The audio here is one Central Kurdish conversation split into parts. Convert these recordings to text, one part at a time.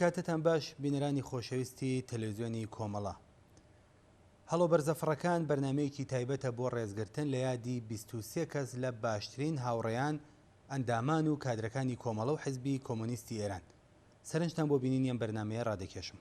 کاتتان باش بینەرانی خۆشەویستی تەلەڤیزیۆنی کۆمەڵە. هەڵۆ بەرزەفڕەکان بەرنامەیەکی تایبەتە بۆ ڕێزگرتن لە یادی 23 کەس لە باشترین هاوڕێیان ئەندامان و کادرەکانی کۆمەڵە و حیزبی کۆمۆنیستی ئێران. سەرنجتان بۆ بینین ئەم بەرنامەیە ڕادەکێشم.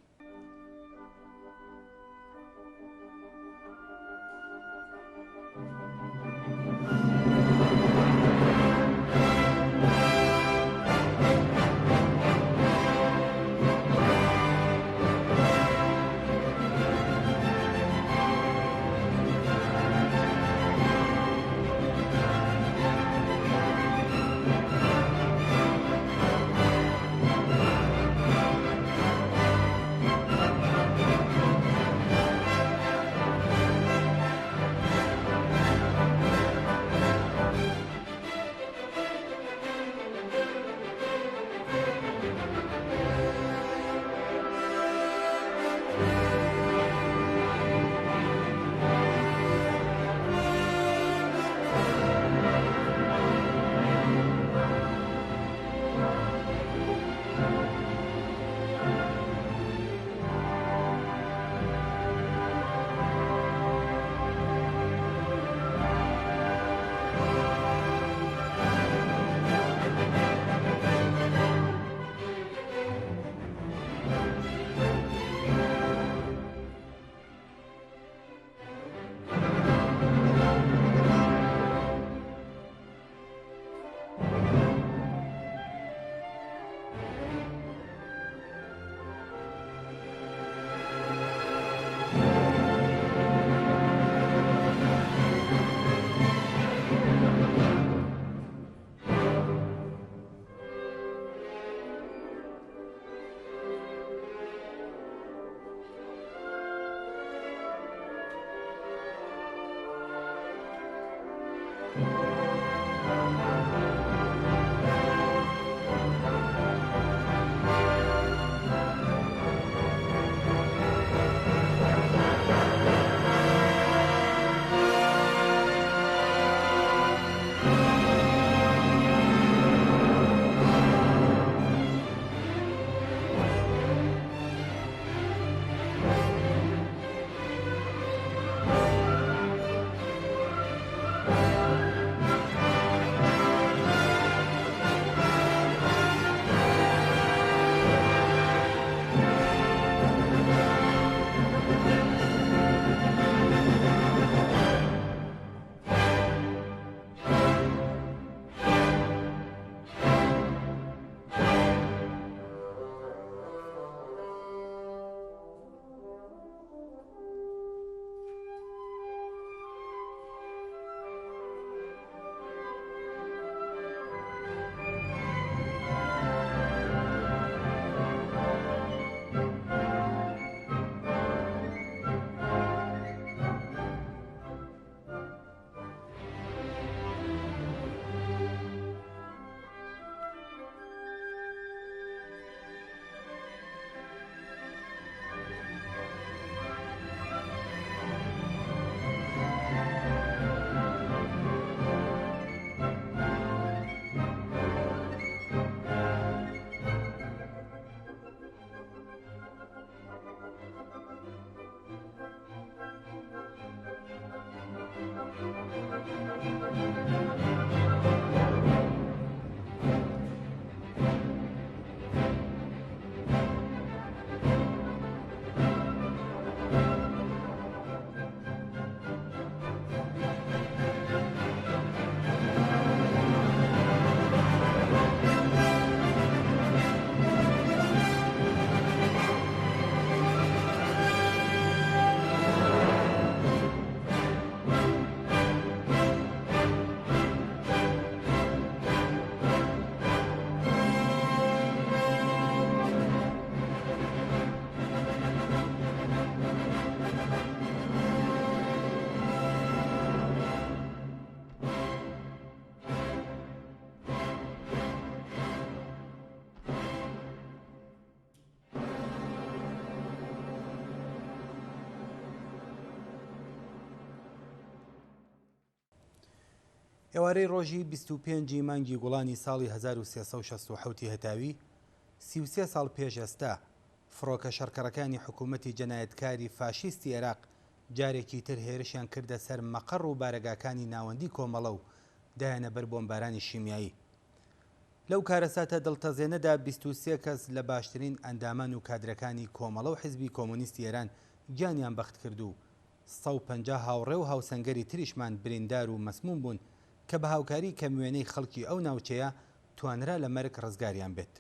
ئێوارەی ڕۆژی 25 مانگی گوڵانی ساڵی 1367 هەتاوی 33 ساڵ پێش ئێستا فڕۆکە شەڕکەڕەکانی حکوومەتی جەنایەتکاری فاشیستی عێراق جارێکی تر هێرشیان کردە سەر مەقەڕ و بارەگاکانی ناوەندی کۆمەڵە و دایانە بەر بۆمبارانی شیمیایی. لەو کارەساتە دڵتەزێنەدا 23 کەس لە باشترین ئەندامان و کادرەکانی کۆمەڵە و حیزبی کۆمۆنیستی ئێران گیانیان بەخت کرد و 150 هاوڕێ و هاوسەنگەری تریشمان بریندار و مەسموم بوون کە بە هاوکاری کەمیوێنەی خەڵکی ئەو ناوچەیە توانرا لە مەرگ ڕزگاریان بێت.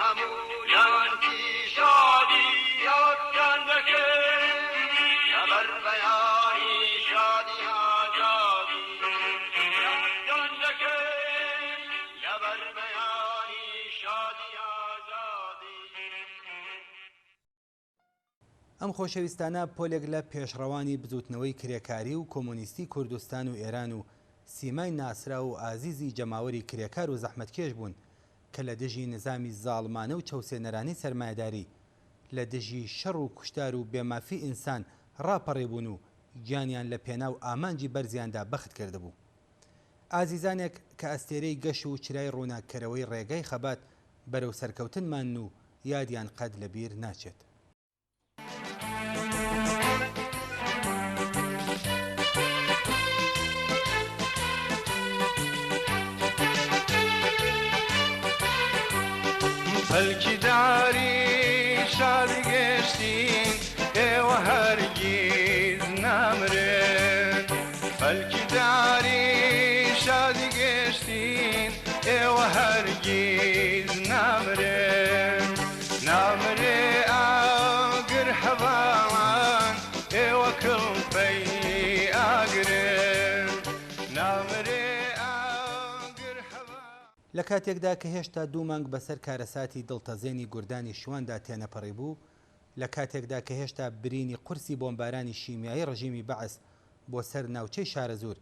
همون ئەم خۆشەویستانە پۆلێک لە پێشڕەوانی بزوتنەوەی کرێکاری و کۆمۆنیستی کوردستان و ئێران و سیمای ناسرا و ئازیزی جەماوەری کرێکار و زەحمەتکێش بوون کە لە دژی نظامی زاڵمانە و چەوسێنەرانی سەرمایەداری لە دژی شەڕ و کوشتار و بێمافی ئینسان ڕاپەڕێبوون و گیانیان لە پێناو ئامانجی بەرزیاندا بەخت کردبوو. ئازیزانێک کە ئەستێرەی گەش و چرای ڕووناکەرەوەی ڕێگای خەبات بەرەو سەرکەوتنمان و یادیان قەت لەبیر ناچێت. بەلکی داری شادی گەشتین ئێوە هەرگیز نامرن بەلکی داری شادی گەشتین ئێوە هەرگیز نامرن نامرێ ئاگر هەباڵان ئێوە کڵپەی ئاگرن نامرێ لە کاتێکدا کە هێشتا 2 مانگ بەسەر کارەساتی دڵتەزێنی گوردانی شواندا تێنەپەڕی بوو، لە کاتێکدا کە هێشتا برینی قورسی بۆمبارانی شیمیایی ڕژیمی بەعس بۆ سەر ناوچەی شارەزور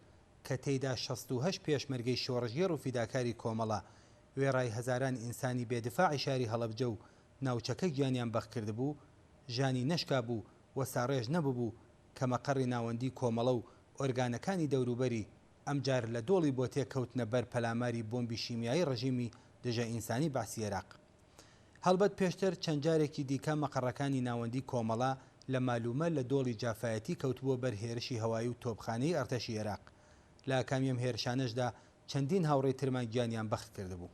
کە تێیدا 68 پێشمەرگەی شۆڕژگێڕ و فیداکاری کۆمەڵە وێڕای هەزاران ئینسانی بێدفاعی شاری هەڵەبجە و ناوچەکە گیانیان بەخ کردبوو، ژانی نەشکا بوو و ساڕێژ نەبوو کە مەقەڕی ناوەندی کۆمەڵە و ئۆرگانەکانی دەوروبەری ئەمجار لە دۆڵی بۆ تێکەوتنە بەر پەلاماری بۆمبی شیمیایی ڕژیمی دژە ئینسانی باسی عێراق. هەڵبەت پێشتر چەند جارێکی دیکە مەقەڕەکانی ناوەندی کۆمەڵە لە مالومە لە دۆڵی جافایەتی کەوتبووە بەر هێرشی هەوایی و تۆپخانەی ئەرتەشی عێراق. لە کامیەم هێرشانەشدا چەندین هاوڕێی ترمان گیانیان بەخت کردبوو.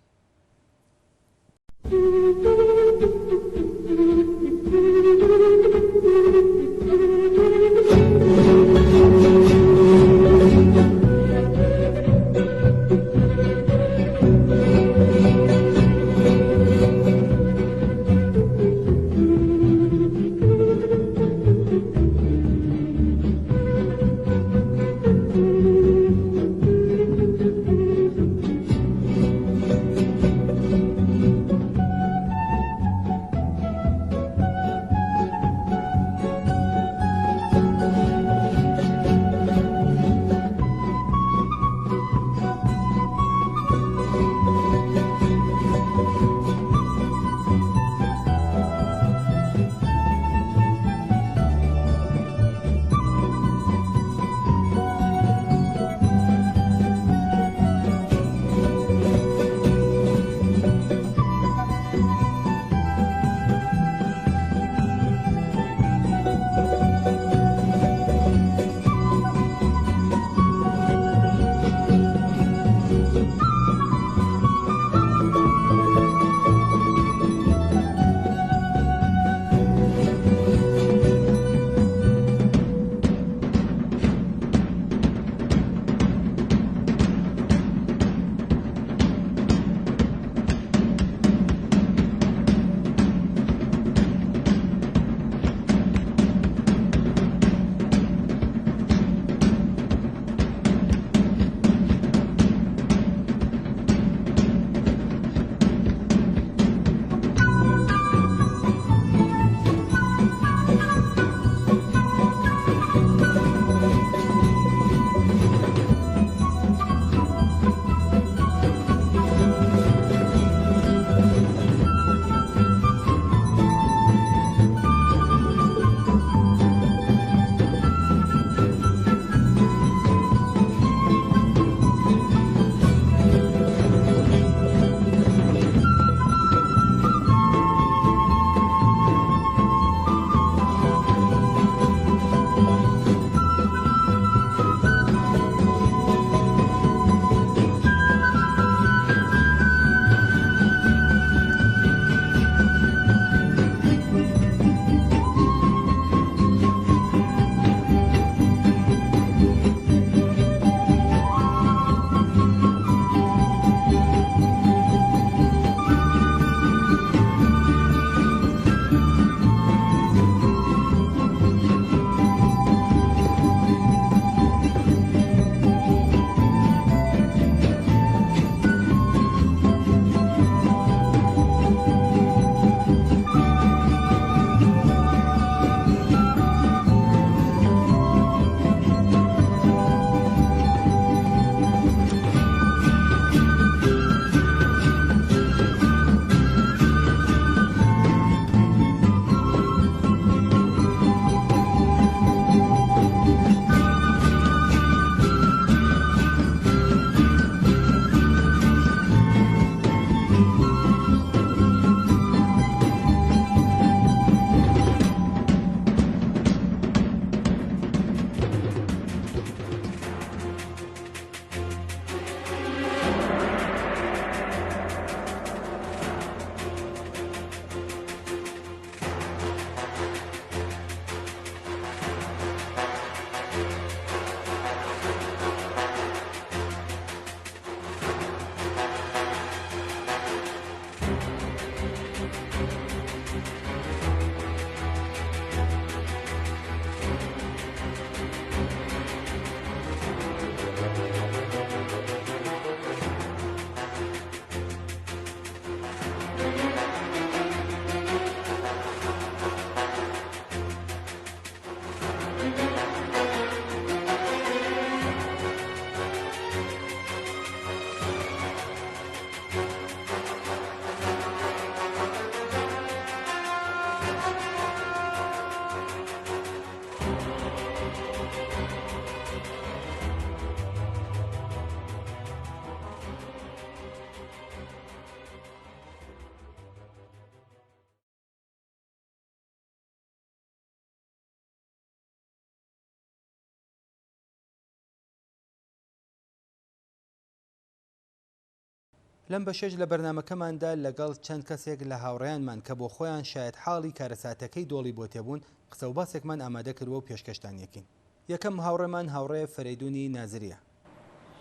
لەم بەشێش لە بەرنامەکەماندا لەگەڵ چەند کەسێک لە هاوڕێیانمان کە بۆ خۆیان شاید حاڵی کارەساتەکەی دۆڵی بۆ تێبوون قسە و باسێکمان ئامادە کردووە و پێشکەشتان یەکەین. یەکەم هاوڕێمان هاوڕێ فەرەیدوونی نازریە.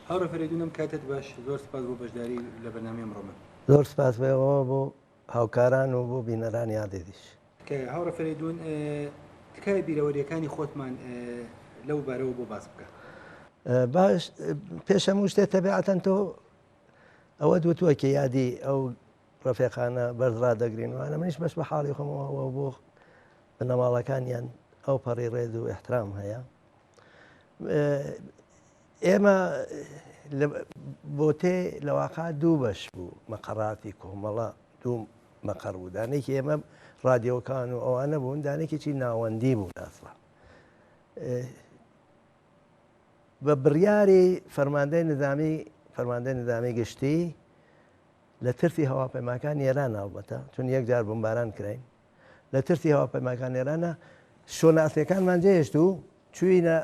هاوڕێ فەرەیدوونم کاتت باش، زۆر سپاس بۆ بەشداری لە بەرنامەی ئەمڕۆمان. زۆر سپاس بێەوە بۆ هاوکاران و بۆ بینەرانی یادێدیش. هاوڕێ فەرەیدوون تکایە بیرەوەریەکانی خۆتمان لەو بارەوە بۆ باس بکە. باش پێش هەموو شتێک تەبیعەتەن تۆ ئەوە دوتووە کە یادی ئەو ڕەفیقانە بەرزڕا دەگرینوانە منیش بەش بە حاڵی خۆمەوە بۆ بنەماڵەکانیان ئەو پەڕی ڕێز و احترام هەیە. ئێمە بۆ تێ لە واقع دوو بەش بوو مەقەڕاتی کۆمەڵە دوو مەقەڕ بوو دانێکی ئێمە ڕادیۆکان و ئەوانە بوون دانێکێکی ناوەندی بوو ئاسڵا بە بڕیاری فەرماندەی نظامی گشتی لە ترسی هەواپەیماکان ئێران هەڵبەتە چون یەکجار بمباران کراین لە ترسی هەواپەیماکان ئێرانە شۆناسیەکانمان جێهێشت و چوینە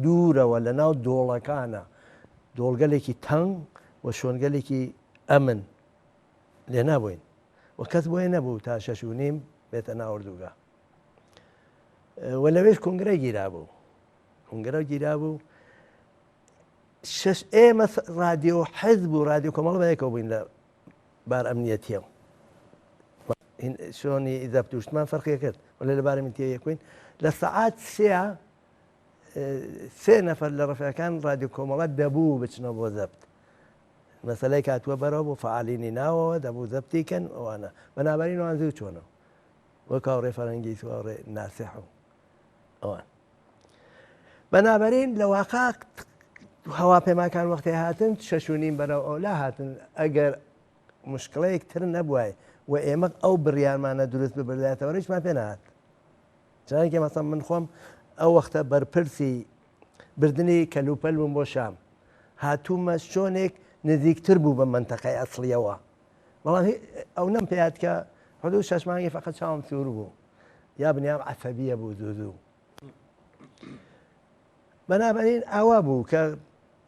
دوورەوە لە ناو دۆڵەکانە دۆڵگەلێکی تەنگ و شۆنگەلێکی ئەمن لێ نابووین و کەس بۆیە نەبوو تا 6:30 بێتە ناوەردووگا و لەوێش کۆنگرە گیرا بوو ئێمە رادیۆ حەزب و رادیۆ کۆمەڵ بەیەکەوە بووین لە بار ئەمنیەتیەوە شۆنی ئیزەبتوشتمان فەرقیە کرد ولا لە بارە منتیە یەکوین لە سەعات 3 نەفەر لە ڕەفیقەکان رادیۆ کۆمەڵە دەبوو بچنەوە بۆ زەبت مەسەلەی کاتووە بەرەوە بۆ فعالینی ناوەوە دەبوو زەبتیکەن ئەوانە بەنابەرین ئەوان زوو چۆنەوە وەک هاوڕێ فەرەنگی و هاوڕێ ناسیح و ئەوان بەنابەرین لە واقع هەواپەیماکان وەختی هاتن 6:30 بەرەو ئەولا هاتن ئەگەر مشکڵەیەک تر نەبووای و ئێمە ئەو بڕیارمانە دروست ببردایەتەوە هیچمان پێ نهات چونکە مەسەڵەن من خۆم ئەو وەختە بەرپرسی بردننی کەلوپەل بووم بۆ شام هاتوومە شۆنێک نزیکتر بوو بە منتەقەی ئەسڵیەوە بەڵام ئەو نەم پێات کە حدود 6 مانگی فقط چاوم سوور بوو یا بنیام عەسەبیە بوو زوو بەنابەرین ئەوە بوو کە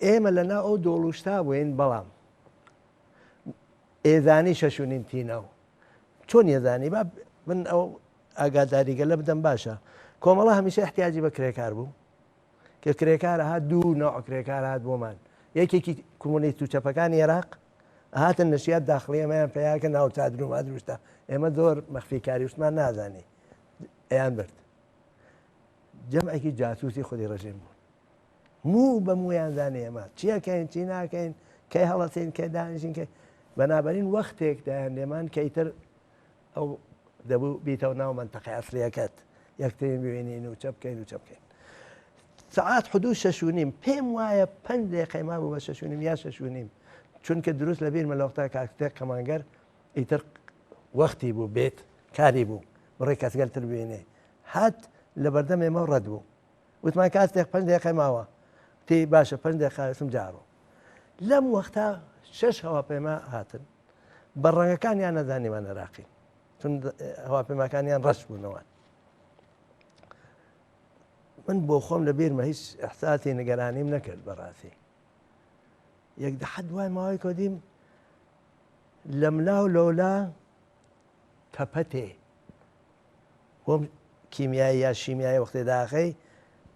ئێمە لەنا ئەو دۆڵوشتا بووین بەڵام ئێزانی 6:30 تینەوە چۆن ێزانی با من ئەو ئاگاداریگە لە بدەم باشە کۆمەڵە هەمیشە احتیاجی بە کرێکار بوو کە کرێکارە هات دوو نوع کرێکار هات بۆمان یەکێکی کۆمونیست و چەپەکانی عێراق هاتن نشریات داخڵی ئەمەیان پێیاکە ناو چادر و مادروشتە ئێمە زۆر مەخفیکاری وشتمان نازانی ئەیان برد جەمعێکی جاسووسی خودی ڕژیم بوون موو بە مویان زانێ ئێمە چیەکەین چی ناکەین کەی هەڵەسین کە دانیشین کە بەنابەرین وەختێک دایان لێمان کەیتر ئەو دەبوو بیتەوە ناو منتەقەی ئەسڵیەکەت یەکترین ببینین و چە بکەین و چە بکەین سەعات حدود 6:30 پێم وایە 5 دقیقەی مابوو بە 6:30 یا 6:30 چونکە دروست لە بیرمە لە وەختە کاکتێک کەمانگەر ئیتر وەختی بوو بێت کاری بوو بڕێ کەسگەلتر ببینێ هات لە بەردەم ئێمە ڕەت بوو وتمان کاتێک 5 دقیقەی ماوە تی باشە 5 دقیقەسم جاڕۆ لەم وەختە 6 هەواپەیما هاتن بە ڕەنگەکانیان نەزانیمان عێراقی چون هەواپەیماکانیان ڕەش بوونەوە من بۆ خۆم لە بیرمە هیچ ئەحساسی نیگەرانیم نەکرد بەڕاستی یەک دەحەد دوای ماوەی کۆدیم لە ملاو لەولا تەپەتێ بۆم کیمیایی یا شیمیایی وەختی داخەی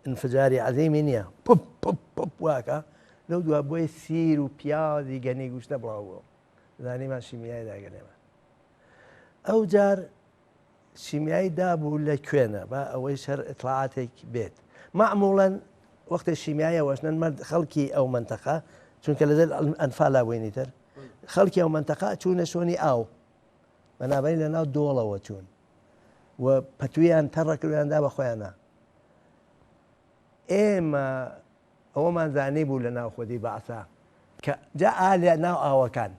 انفجاری عەزیمی نییە پوپ پوپ پوپ واکە لەو دووە بۆی سیر و پیازی گەنی گوشتە بڵاوبووە زانیمان شیمیایی داگەنێمە ئەو جار شیمیایی دابوو لە کوێنە با ئەوەی شەر ئیطلاعاتێک بێت معموڵەن وەختی شیمیایی وەشنن مرد خەڵکی ئەو منتەقە چونکە لەدەر ئەنفالا بووینی تر خەڵکی ئەو منتەقە چوونە شۆنی ئاو بەنابەری لە ناو دۆڵەوە چوون و پەتویان تەڕەکردیاندا بە خۆیانە ئێمە ئەوەمان زانی بوو لە ناو خودی بەعسا کە جا ئالێ ناو ئاوەکان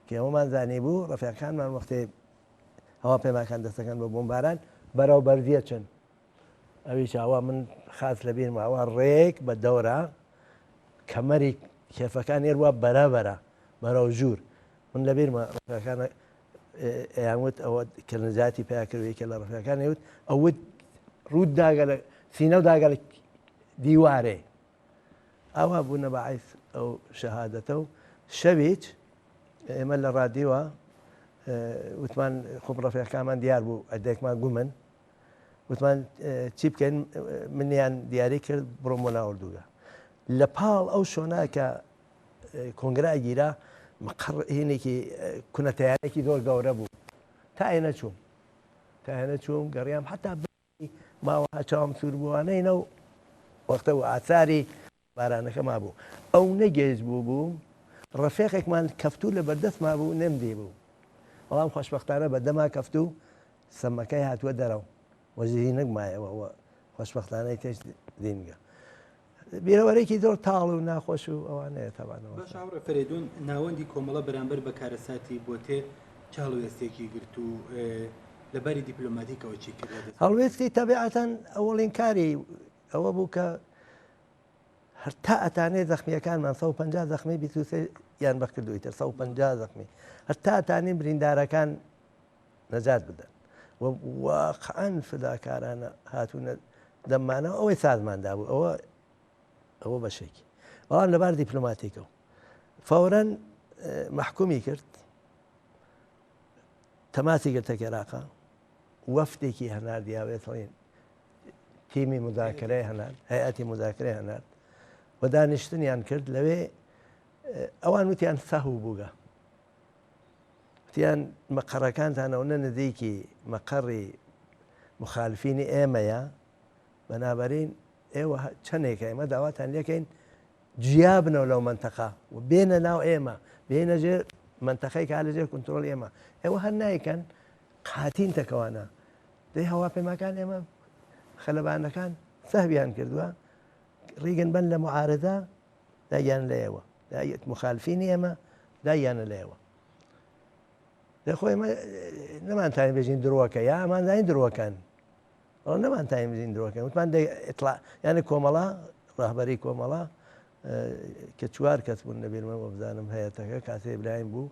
کە ئەوەمان زانی بوو ڕەفیقەکانمان وەختی هەواپەیماکان دەستەکەن بە بۆمباران بەرەو بەردیە چن ئەوی چاوە من خاس لە بیرماوە ڕێک بە دەورە کەمەری کێفەکان هێروە بەرەبەرە بەرەو ژوور من لە بیرمە ڕەفیقەکانە ئەیانوت ئەوە کە نەجاتی پیاکردویکە لە ڕەفیقەکانی وت ئەوت ڕوود داگە لە سینە و داگە لە دیوارێ ئەوە بوونە بەعیس ئەو شەهادەتە و شەویچ ئێمە لە ڕادیوە وتمان خۆم ڕەفیقەکانمان دیار بوو ئەدێکمان گومن وتمان چی بکەین منیان دیاری کرد بڕۆم بۆ ناوەردووگە لە پاڵ ئەو شۆنا کە کۆنگرا گیرا هینێکی کونەتەیانێکی زۆر گەورە بوو تا ئێنە چووم گەڕیام حتا ماوە چاوم سوور بووانەینە و وەختە و ئاچاری بارانەکە ما بوو ئەو نەگەیز بوو ڕەفێقێکمان کەفتوو لە بەردەستما بوو نەمدێ بوو بەڵام خۆشببختانە بەدەما کەفتوو سەمەکەی هاتووە دەرەوە وەزیری نەگمایەوە خۆشببختانەی تێش دینگە بیرەوەرێکی زۆر تاڵ و ناخۆش و ئەوانەیە تەوانەوە باش ئاورە فەرێدون ناوەندی کۆمەڵە بەرامبەر بە کارەساتی بۆ تێ چاڵوێستێکی گرت و لەباری دیپلۆماتیکەوە چی کرد هەڵوێستی تەبیعەتەن ئەوڵین کاری ئەوە بوو کە هەر تا ئەتانێ زەخمیەکانمان 150 زەخمی 23 یان بەکردویتر 150 زەخمی هەر تا ئەتانین بریندارەکان نەجات بدەن واقعەن فداکارانە هاتوونە دەممانەوە ئەوەی سازماندا بوو ئەوە بەشێکی بەڵام لەبار دیپلۆماتیکەوە فەورەن محکومی کرد تەماسی گرتە عێراقا وەفدێکی هەنار دیاوێتڵین تیمی مذاکرەی هەنار هەیئەتی مذاکرەی هەنار و دانیشتنیان کرد لەوێ ئەوان وتیان سەهوو بووگە وتیان مەقەڕەکانتانەوە نزیکی مەقەڕی مخالفینی ئێمەیە بەنابەرین ئێوە چەندێکە ئێمە داواتان لەکەین جیا بنەوە لەو منتەقا و بێنە ناو ئێمە بێنە ژێر منتەقەی کا لەژێر کنترۆل ئێمە ئێوە هەر نایکەن قاتین تەکەوانە دەی هەواپەیماکان ئێمە خەلەبانەکان سەهویان کردووە ڕیگەن بن لە معارەدا دایان لە ئێوە مخالفینی ئێمە دایانە لە ئێوە دەخۆی نەمانتان بێژین درۆکە یا ئەمانزانین درۆکەن ئەو نەمانتان بژین درۆکەن وتمان یانە کۆمەڵا ڕاهبەری کۆمەڵا کە چوار کەس بوون نەبێنمە بزانم هەیەتەکە کاسێ برایم بوو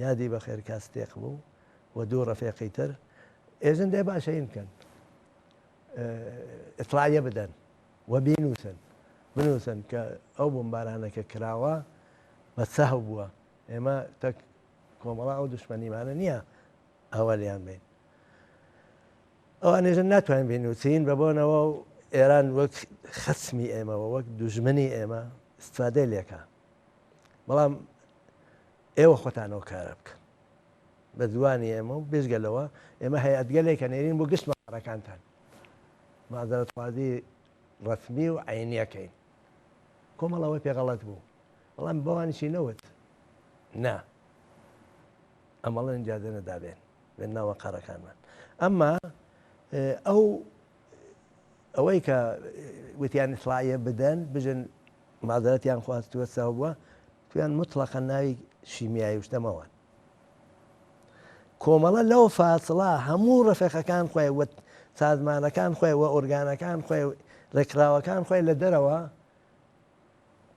یادی بەخێر کاستێق بوو و دوو ڕەفێقی تر ئێژن دێ باشەین بکەن ئیطلاعیە بدەن و بنووسن کە ئەو بۆمبارانەکە کراوە بە سەهو بووە ئێمە تەک کۆمەڵا ئەو دوشمەنیمانە نییە ئەوە لیان بین ئەوان ێژن ناتوانین بینووسین بە بۆنەوە و ئێران وەک خەسمی ئێمەوە وەک دوژمنی ئێمە استفادەی لێکە بەڵام ئێوە خۆتانەوە کارە بکەن بە دوانی ئێمە و بێژگەلەوە ئێمە هەیەتگەلێکە نێرین بۆ گشت مەقەڕەکانتان مازەرەتخوازی ڕسمی و عینیەکەین کۆمەڵەوەی پێغەڵەت بوو بەڵام بەوانیشی نەوت نا ئەمەڵە ئیجازە نەدابێن بێن ناوە قەڕەکانمان ئەمما ئەوەی کە وتیان ئیسڵاحیە بدەن بژن مازەرەتیان خواستووە ساو بووە تویان مطلقا ناوی شیمیایی شتەمەوە کۆمەڵە لەو فاسڵا هەموو ڕەفێقەکان خۆی وە سازمانەکان خۆی وە ئۆرگانەکان خۆی ڕێکخراوەکان خۆی لە دەرەوە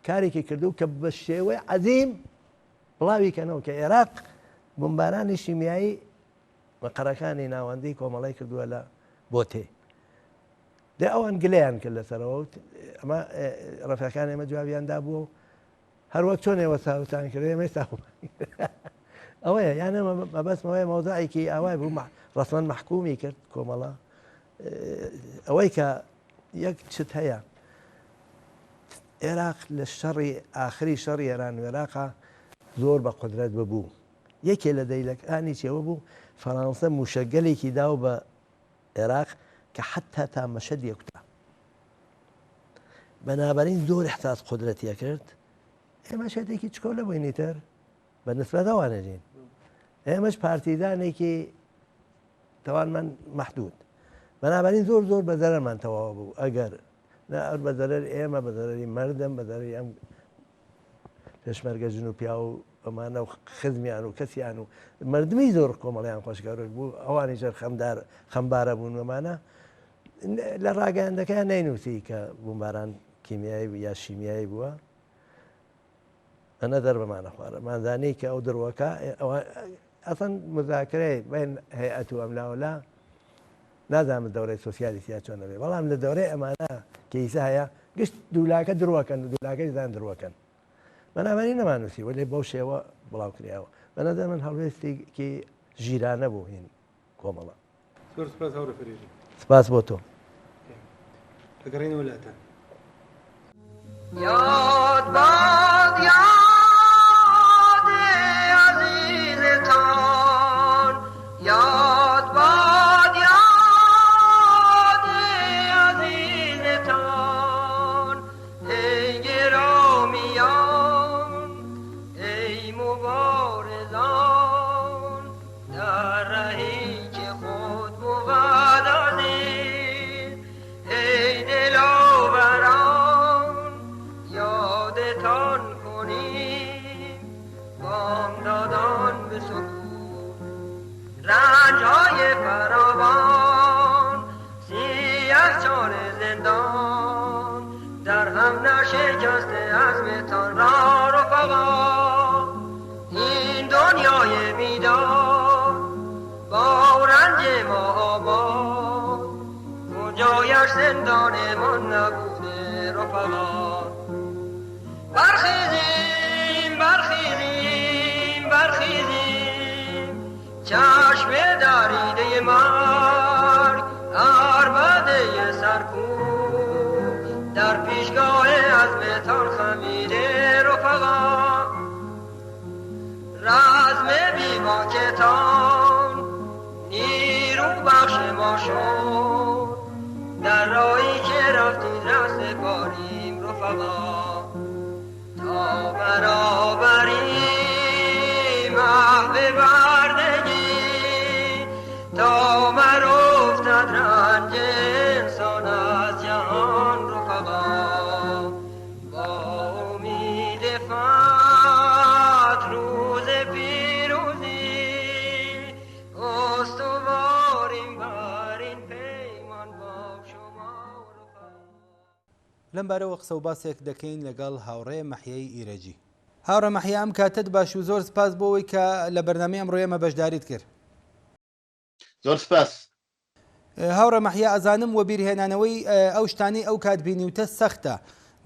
کارێکی کردو کە بە شێوەی عەزیم بڵاویکەنەوە کە عێراق بۆمبارانی شیمیایی مەقەڕەکانی ناوەندی کۆمەڵی کردووە لە بۆ تێ دە ئەوان گلەیان کرد لەسەرەوە ئەمە ڕەفێقەکان ئێمە جوابیاندا بووە و هەروەک چۆن ئێوە ساوتان کرد ئێمەی ساو ئەوەیە یانە مەبەستمەوەی مەوزعێکی ئاوای بوو ڕەسمەن محکومی کرد کۆمەڵە ئەوەی کە یەک چت هەیە عێراق لە شەڕی ئاخری شەڕی ئێران و عێراقا زۆر بە قودرەت ببوو یەکێ لە دەیلەکانی چێوە بوو فەڕەنسە موشەگەلێکی داو بە عێراق کە حتا تا مەشەد یەکوتا بەنابەرین زۆر احساس قودرەتیە کرد ئێمە شێتێکی چکۆ لە بووینی تر بە نسبەت ئەوانەژین ئێمەش پارتیزانێکی تەوانمان مەحدود بەنابەرین زۆر بە زەرەرمان تەواو بوو ئەگەر بە زەرەر ئێمە بە زەرەری مەردم بە زەرەری ئەم پێشمەرگە ژن و پیا و ئەمانە و خزمیان و کەسیان و مردمی زۆر کۆمەڵیان خۆشگەڕ بوو ئەوانی ژەر خەمبارە بوون ومانە لە ڕاگەیاندەکەیان نەینووسی کە بومباران کیمیایی یا شیمیایی بووە ئەنە دەربەمانە خوارە مازانی کە ئەو دڕوەکە ئەسەن مذاکرەی بین هەیئەت و ئەملاوەلا نازانم دەورەی سۆسیالیستیا چۆن دەبێت بەڵام لە دەورەی ئەمانە کەیسە هەیە گشت دوولاکە دڕوەکەن و دوولاکەی زان دڕوەکەن بەنابەری نەمانووسی وەلێ بەو شێوە بڵاو کراوە بەنەدە من هەڵوێستێکی ژیرانە بوو هین کۆمەڵە. سپاس هاوڕێ فەریدی. سپاس بۆ تۆ. ئەگەڕێنەوە لاتە. یاد باد یاد عزیزتان، یاد باد یاد عزیزتان، ای گرامیان ای مبارزان، در رهی که خود بود عزیز، ای دلاوران یادتان کنیم بامدادان به سکوت، رنج‌های فراوان سیه چال زندان، در هم نشکسته عزمتان را رفقا، این دنیای بیدار با رنج ما آباد، کجایش زندانمان نبوده رفقا. برخیزیم برخیزیم برخیزیم، چشم دریده مرگ عربده سرکوب، در پیشگاه عزمتان خمیده رفقا، رزم بیباکتان نیرو بخش ما شد، در راهی که رفتید رست پاریم رفقا، تا برابری محو بردگی، تا افتد رنج انسان از جهان رفقا، با امید فتح روز پیروزی استواریم بر این پیمان با شما رفقا. لەم بارەوە قسە و باسێک دەکەین لەگەڵ هاوڕێ مەحیای ئیرەجی. هاوڕێ مەحیا، ئەم کاتت باش و زۆر سپاس بۆەوەی کە لە بەرنامەی ئەمڕۆ ئێمە بەشداریت کرد. زۆر سپاس. هاوڕێ مەحیا، ئەزانم وە بیرهێنانەوەی ئەو شتانی ئەو کات بینیوتە سەختە،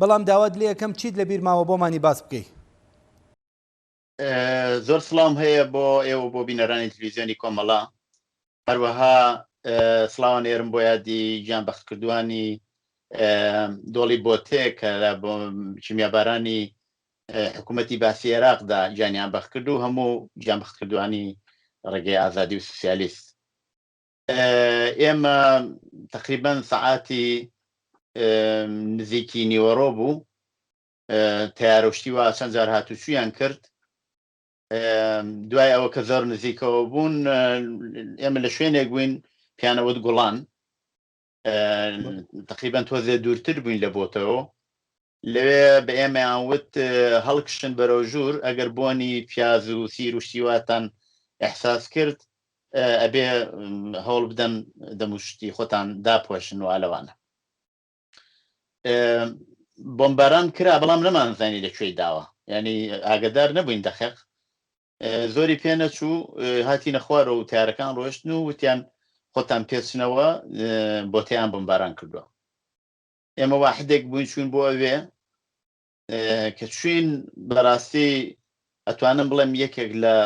بەڵام داوات لێ یەکەم چیت لە بیرماوە بۆمانی باس بکەی. زۆر سڵام هەیە بۆ ئێوە بۆ بینەرانی تەلەڤیزیۆنی کۆمەڵا، هەروەها سڵاوان ئێرم بۆ یادی گیان بەخت کردوانی دۆڵی بۆتێ کە بۆ چیمیابارانی حکوومەتی باسی عێراقدا گیانیان بەخت کرد و هەموو گیان بەخت کردوانی ڕێگەی ئازادی و سوسیالیست. ئێمە تقریبەن سەعاتی نزیکی نیوەڕۆ بوو، تیارۆشتی وە چەند جار هاتوچوویان کرد. دوای ئەوە کە زۆر نزیکەوە بوون، ئێمە لە شوێنێک بووین پیانەوەت گوڵان، تقریبەن تۆزێ دوورتر بووین لە بۆتەوە. لەوێ بە ئێمەیان وت هەڵکشن بەرەو ژوور، ئەگەر بۆنی پیاز و سیر و شتیواتان ئەحساس کرد ئەبێ هەوڵ بدەن دەموشتی خۆتان داپۆشن و ئالەوانە. بۆمباران کرا، بەڵام نەمانزانی لەکوێی داوە، یعنی ئاگدار نەبووین دەخێق. زۆری پێ نەچوو، هاتینە خوارەوە و تیارەکان ڕۆشتن و وتیان خۆتان پێچنەوە، بۆتەیان بۆمباران کردووە. ئێمە واحدێک بووین چوون بۆ ئەوێ کە چوین، بەڕاستی ئەتوانم بڵێم یەکێک لە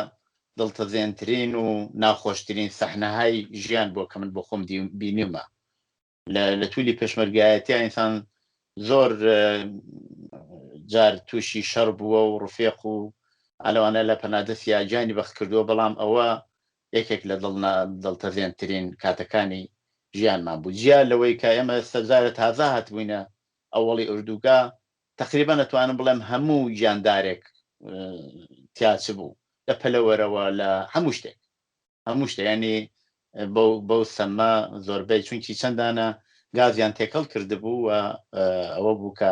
دڵتەزێنترین و ناخۆشترین سەحنەهای ژیان بۆ کە من بۆ خۆم بینیومە. لە توولی پێشمەرگایەتی ئینسان زۆر جار تووشی شەڕ بووە و ڕفێق و ئەلەوانە لە پەنادەستی ئاجانی بەخت کردووە، بەڵام ئەوە یەکێک لە دڵتەزێنترین کاتەکانی ژیانمان بوو. جیا لەوەی کە ئێمە سەرجارە تازە هاتبووینە ئەوڵی ئوردوگا، تقریبا ئەتوانم بڵێم هەموو گیاندارێک تیاچ بوو، لە پەلەوەرەوە، لە هەموو شتێک، هەموو شتێک، ینی بەو سەمە زۆربەی چونکی چەندانە گازیان تێکەڵ کردبوو و ئەوە بوو کە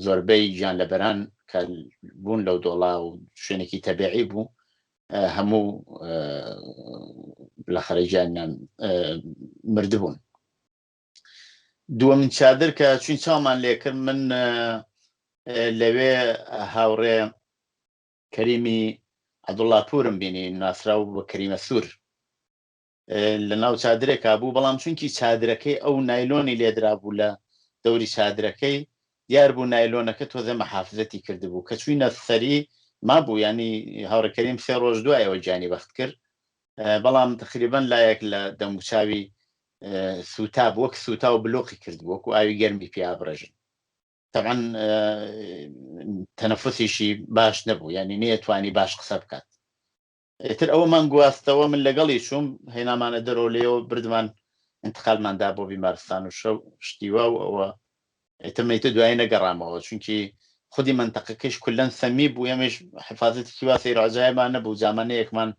زۆربەی گیانلەبەران کە بوون لەو دۆڵا و شوێنێکی تەبیعی بوو، هەموو لە خەرەجیانیان مردبوون. دووەمین چادر کە چوین چاومان لێ کرد، من لەوێ هاوڕێ کەریمی عەبدوڵڵا پوورم بینی، ناسراو بە کەریمە سوور، لە ناو چادرێکا بوو، بەڵام چونکی چادرەکەی ئەو نایلۆنی لێدرا بوو لە دەوری چادرەکەی، دیار بوو نایلۆنەکە تۆزە مەحافزەتی کردبوو، کە چوینە سەری مابوو ینی هاوڕێکەریم 3 ڕۆژ دوایەوە گیانی بەخت کرد بەڵام تقریبان لایەک لە دەموچاوی سوتا وەک سوتا و بلۆقی کرد وەکو ئاوی گەرمی پیا بڕێژن طبعا تەنەفوسیشی باش نەبوو ینی نەیەتوانی باش قسە بکات ئێتر ئەوەمان گواستەوە من لەگەڵی چووم هێنامانە دەرەوە لێەوە بردمان انتقالماندا بۆ بیمارستان و شەو شتیوا و ئەوە ئێتمەیتە دوای نەگەڕامەوە چونکی خودی منتەقەکەش کولەن سەمی بوو ئێمەش حفاظەتێکی وا سەیرعجایمان نەبوو زامانەیەکمان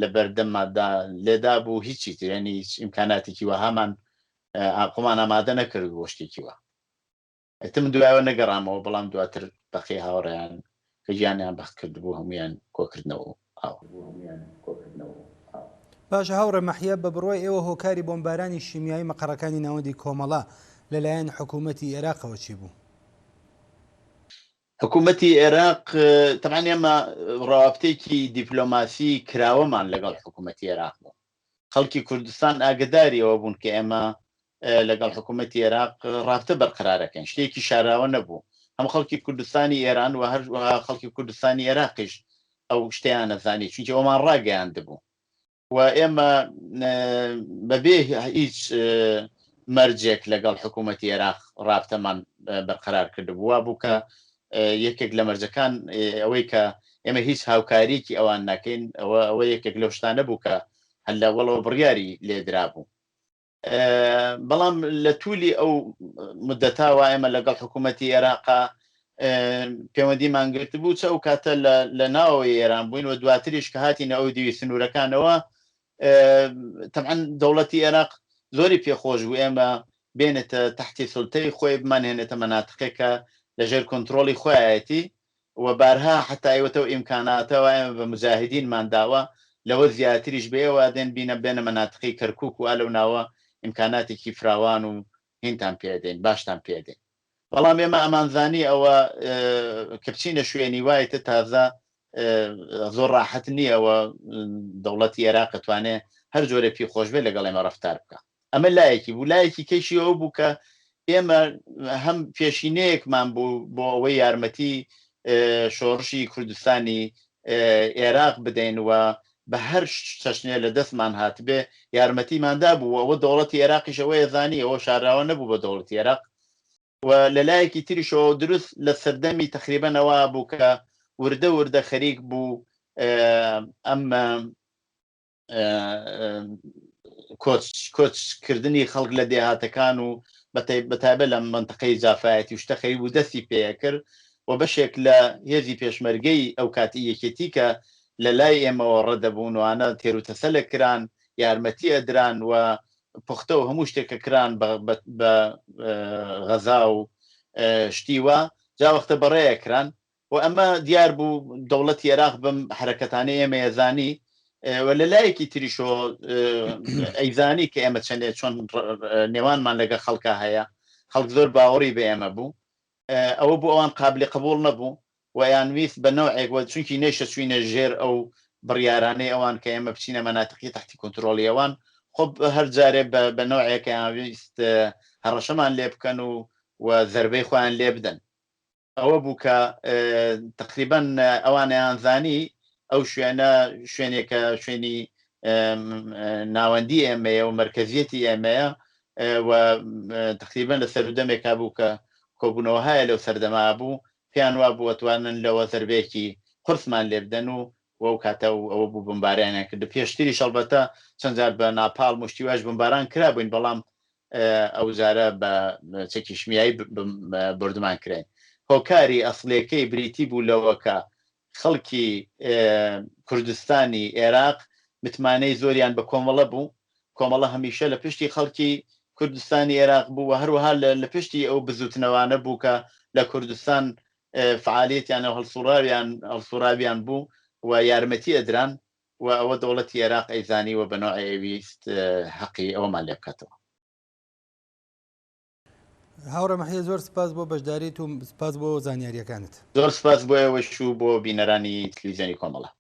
لە بەردەممادا لێدا بوو هیچی ترێنی هیچ ئیمکاناتێکی وەهامان ئاقۆمان ئامادە نەکرد بۆ شتێکی وە ئەتم دوایەوە نەگەڕامەوە بەڵام دواتر بەقی هاوڕێیان کە گیانیان بەخت کرد بوو هەمویان کۆکردنەوە باشە هاوڕێ مەحیە بە بڕۆی ئێوە هۆکاری بۆمبارانی شیمیایی مەقەڕەکانی ناوەندی کۆمەڵە لەلایەن حکوومەتی عێراقەوە چی بوو؟ حکوومەتی عێراق طبعا ئێمە ڕاوەبتێکی دیپلۆماسی کراوەمان لەگەڵ حکوومەتی عێراق بوو خەڵکی کوردستان ئاگداریەوە بوون کە ئێمە لەگەڵ حکوومەتی عێراق ڕابتە بەرقرارەکەن شتێکی شاراوە نەبوو هەم خەڵکی کوردستانی ئێران و هەر خەڵکی کوردستانی عێراقیش ئەو شتیان نەزانی چونکە ئەومان ڕاگەیاندبوو و ئێمە بەبێ هیچ مەرجێک لەگەڵ حکوومەتی عێراق ڕابتەمان بەرقرار کردبووە بوو کە یەکێک لە مەرجەکان ئەوەی کە ئێمە هیچ هاوکاریکی ئەوان ناکەین ئەوە یەکێک لەو شتانە بوو کە هەل لە وەڵەوە بڕیاری لێدرا بوو بەڵام لە توولی ئەو مدەتاوە ئێمە لەگەڵ حکوومەتی عێراقا پەیوەندیمان گرت بوو چە ئەو کاتە لە ناوەوەی ئێران بووین و دواتریش کە هاتینە ئەو دیوی سنوورەکانەوە طبعا دەوڵەتی عێراق زۆری پێخۆش بوو ئێمە بێنێتە تحتی سولتەی خۆی بمانهێنێتە مەناتقێکە لەژێر کۆنتترۆلی خۆیەتی و بارها حتا ئێوەتەوە ئیمکاناتەوە ئێمە بە مجاهدینمان داوە لەوە زیاتریش بێەوە دێن بینە بێنە مەناتقی کەرکووک و ئالەو ناوە ئیمکاناتێکی فراوان و هینتان پێدەین باشتان پێدەین بەڵام ئێمە ئەمانزانی ئەوە کە بچینە شوێنی وایەتە تازە زۆر ڕاحەت نییەوە دەوڵەتی عێراق توانێت هەر جۆرە پێی خۆشبێ لەگەڵ ئێمە ڕەفتار بکە ئەمە لایەکی بوو لایەکی کەشی ئەو بوو کە ئێمە هەم پێشینەیەکمان بوو بۆ ئەوەی یارمەتی شۆڕشی کوردستانی عێراق بدەین و بە هەر چەشنێ لە دەستمان هاتبێ یارمەتیماندا بوو ئەوە دەوڵەتی عێراقیش ئەوەیە زانی ئەوە شاراوە نەبوو بە دەوڵەتی عێراق و لە لایەکی تریشەوە دروست لە سەردەمی تقریبەنەوە بوو کە وردە وردە خەریک بوو ئەم کۆچکردنی خەڵک لە دێهاتەکان و بەتابە لە منتەقەی جافایەتی شتە خەریب و دەستی پێ کرد و بەشێک لە هێزی پێشمەرگەی ئەو کاتی یەکێتی کە لە لای ئێمەوە ڕەدەبوونوانە تێروتەسە لە کران یارمەتی ئەدران و پوختە و هەموو شتێکە کران بە غەزا و شتیوە جاوەختە بەڕێیەکران و ئەمە دیار بوو دەوڵەتی عێراق بم حرەکەتانەی ئێمە ێزانی و لە لایەکی تریشۆ ئەیزانی کە ئێمە چەندێ چۆن نێوانمان لەگە خەڵکە هەیە خەڵک زۆر باوەڕی بە ئێمە بوو ئەوە بوو ئەوان قابلی قبول نەبوو و یانویست بە نەوعێک وە چونکی نەیشە چوینە ژێر ئەو بڕیارانەی ئەوان کە ئێمە بچینە مەناتقی تحتی کۆنتترۆلی ئەوان خۆ هەر جارێ بە نەوعێک یانویست هەڕەشەمان لێ بکەن و زەربەی خۆیان لێ بدەن ئەوە بوو کە تقریبەن ئەوانیان زانی ئەو شوێنێکە شوێنی ناوەندی ئێمەیە و مرکزیەتی ئێمەیە و تقریبەن لە سەرودەمێکا بوو کە کۆبوونەوە هەیە لەو سەردەما بوو پێیان وا بوو ئەتوانن لەوە زەربێکی قورسمان لێ بدەن و وەو کاتە ئەوە بوو بمباریانیان کرد پێشتری شەڵبەتە چەند جار بە ناپاڵ مشتیواش بمباران کرا بووین بەڵام ئەو جارە بە چەکی شمیایی بردمان کرێن هۆکاری ئەسڵیەکەی بریتی بوو لەوەکە خەڵکی کوردستانی عێراق متمانەی زۆریان بە کۆمەڵە بوو کۆمەڵە هەمیشە لە پشتی خەڵکی کوردستانی عێراق بوو و هەروەها لە پشتی ئەو بزوتنەوانە بوو کە لە کوردستان فعالیتیان و هەڵسوڕاویان بوو و یارمەتی ئەدران و ئەوە دەوڵەتی عێراق ئەیزانی و بەنۆع ئەویست حەقی ئەومان لێ بکاتەوە. هاوڕە مەحیە زۆر سپاس بۆ بەشداریت و سپاس بۆ زانیاریەکانت. زۆر سپاس بۆ ئێوەش و بۆ بینەرانی تەلەڤیزیۆنی کۆمەڵە.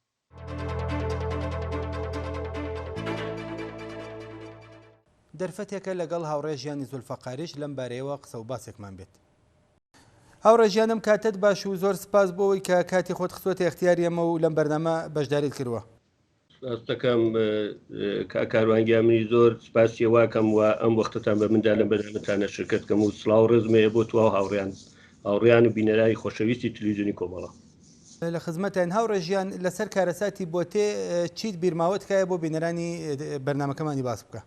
دەرفەتێکە لەگەڵ هاوڕێ ژیانی زولفەقاریش لەم بارەیەوە قسە و باسێکمان بێت. هاوڕێ ژیانم کاتت باش و زۆر سپاس بۆەوەی کە کاتی خۆت خستوەتە اختیاری ئەمە و لەم بەرنامە بەشداریت کردووە. ڕاستەکەم کاروانگیا منی زۆر سپاسی واکەم و ئەم وەختتان بە مندا لە بەرنامەتانە شرکت کەم و سڵاو ڕزمەیە بۆ تو هاوڕیان و بینەرایی خۆشەویستی تلویزیۆنی کۆمەڵە. لە خزمەتیان هاوڕێ ژیان لەسەر کارەساتی بۆتێ چیت بیرماوەت کایە بۆ بینەرانی بەرنامەکەمانی باس بکە.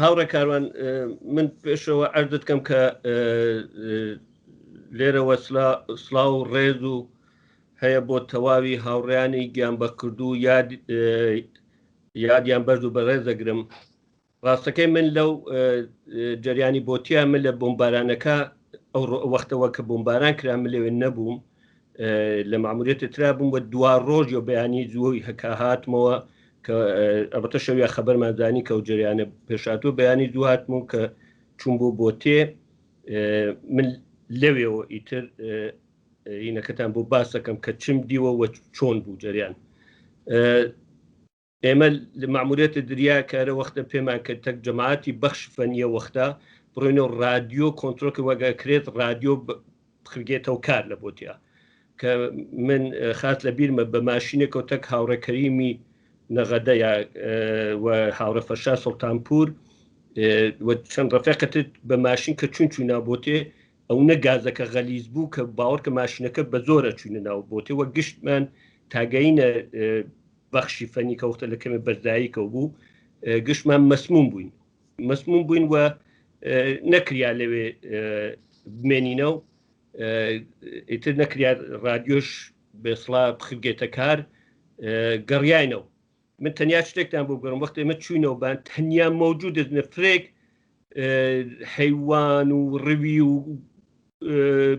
هاوڕێ کاروان من پێشەوە عەرزت کەم کە لێرەوە سڵاو و ڕێز و هەیە بۆ تەواوی هاوڕێیانی گیان بە کردو یادیان بەرز و بەڕێزەگرم. ڕاستەکەی من لەو جەریانی بۆتیە من لە بۆمبارانەکە ئەو وەختەوە کە بۆمباران کرا من لەوێ نەبووم لە ماموریەتی ترا بووم بە دوا ڕۆژ و بەیانی زۆی هەکا هاتمەوە کە ئەبەتە شەویە خەبەرمانزانی کە و جریانە پێشاتوو بەیانی دوو هاتمەوە کە چوون بۆ بۆتێ من لەوێەوە ئیتر هینەکەتان بۆ باس دەکەم کە چم دیوە وە چۆن بوو جریان. ئێمە لە ماموریەتە دریا کارە وەختە پێمان کە تەک جەماعەتی بەخش فەنیە وەختە بڕۆینەوە ڕادیۆ کۆنتترۆلکە وەگەکرێت ڕادیۆ بخرگێتەوە کار لە بۆتیا کە من خات لە بیرمە بە ماشینێکەوە تەک هاوڕێکەریمی نەغەدەیە و هاوڕە فەشا سڵتانپور چەند ڕەفێقەتت بە ماشین کە چون ناوبۆتێ ئەو نەگازەکە غەلیز بوو کە باوەڕ کە ماشینەکە بە زۆرە چوونە ناو بۆتێ وە گشتمان تاگەینە بەخشی فەنی کەوتە لە کەمە بەرداییکە بوو گشتمان مەسموم بووین و نەکریا لەوێ بمێنینە و ئیتر نەکریا ڕادیۆش بێسڵا بخرگێتە کار گەڕیاینەوە. من تەنیا شتێکتان بۆ گەڕم وەختێ ئێمە چوینەوە تەنیا مەوجود فرێک حیوان و ڕوی و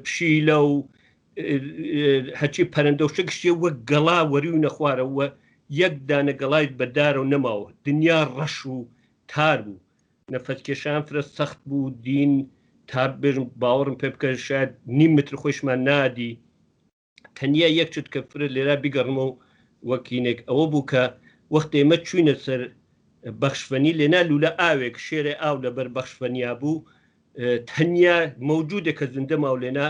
پشیلە و هەچی پەرەندە و شتێکشتێ وەک گەڵا وەری و نەخوارەوە یەک دانە گەڵایت بەدارە و نەماوە دنیا ڕەش و تار بوو نەفەتکێشان فرە سەخت بوو دین تا بێژم باوەڕم پێ بکە شاید نیم متر خۆشمان نادی تەنیا یەک چت کە فرە لێرا بیگەڕمە و وەکینێک ئەوە بوو کە وەختێ ئێمە چوینە سەر بەخشفەنی لێنا لولە ئاوێک شێرێ ئاو لەبەر بەخشفەنیا بوو تەنیا مەوجودێکە زندە ماو لێنا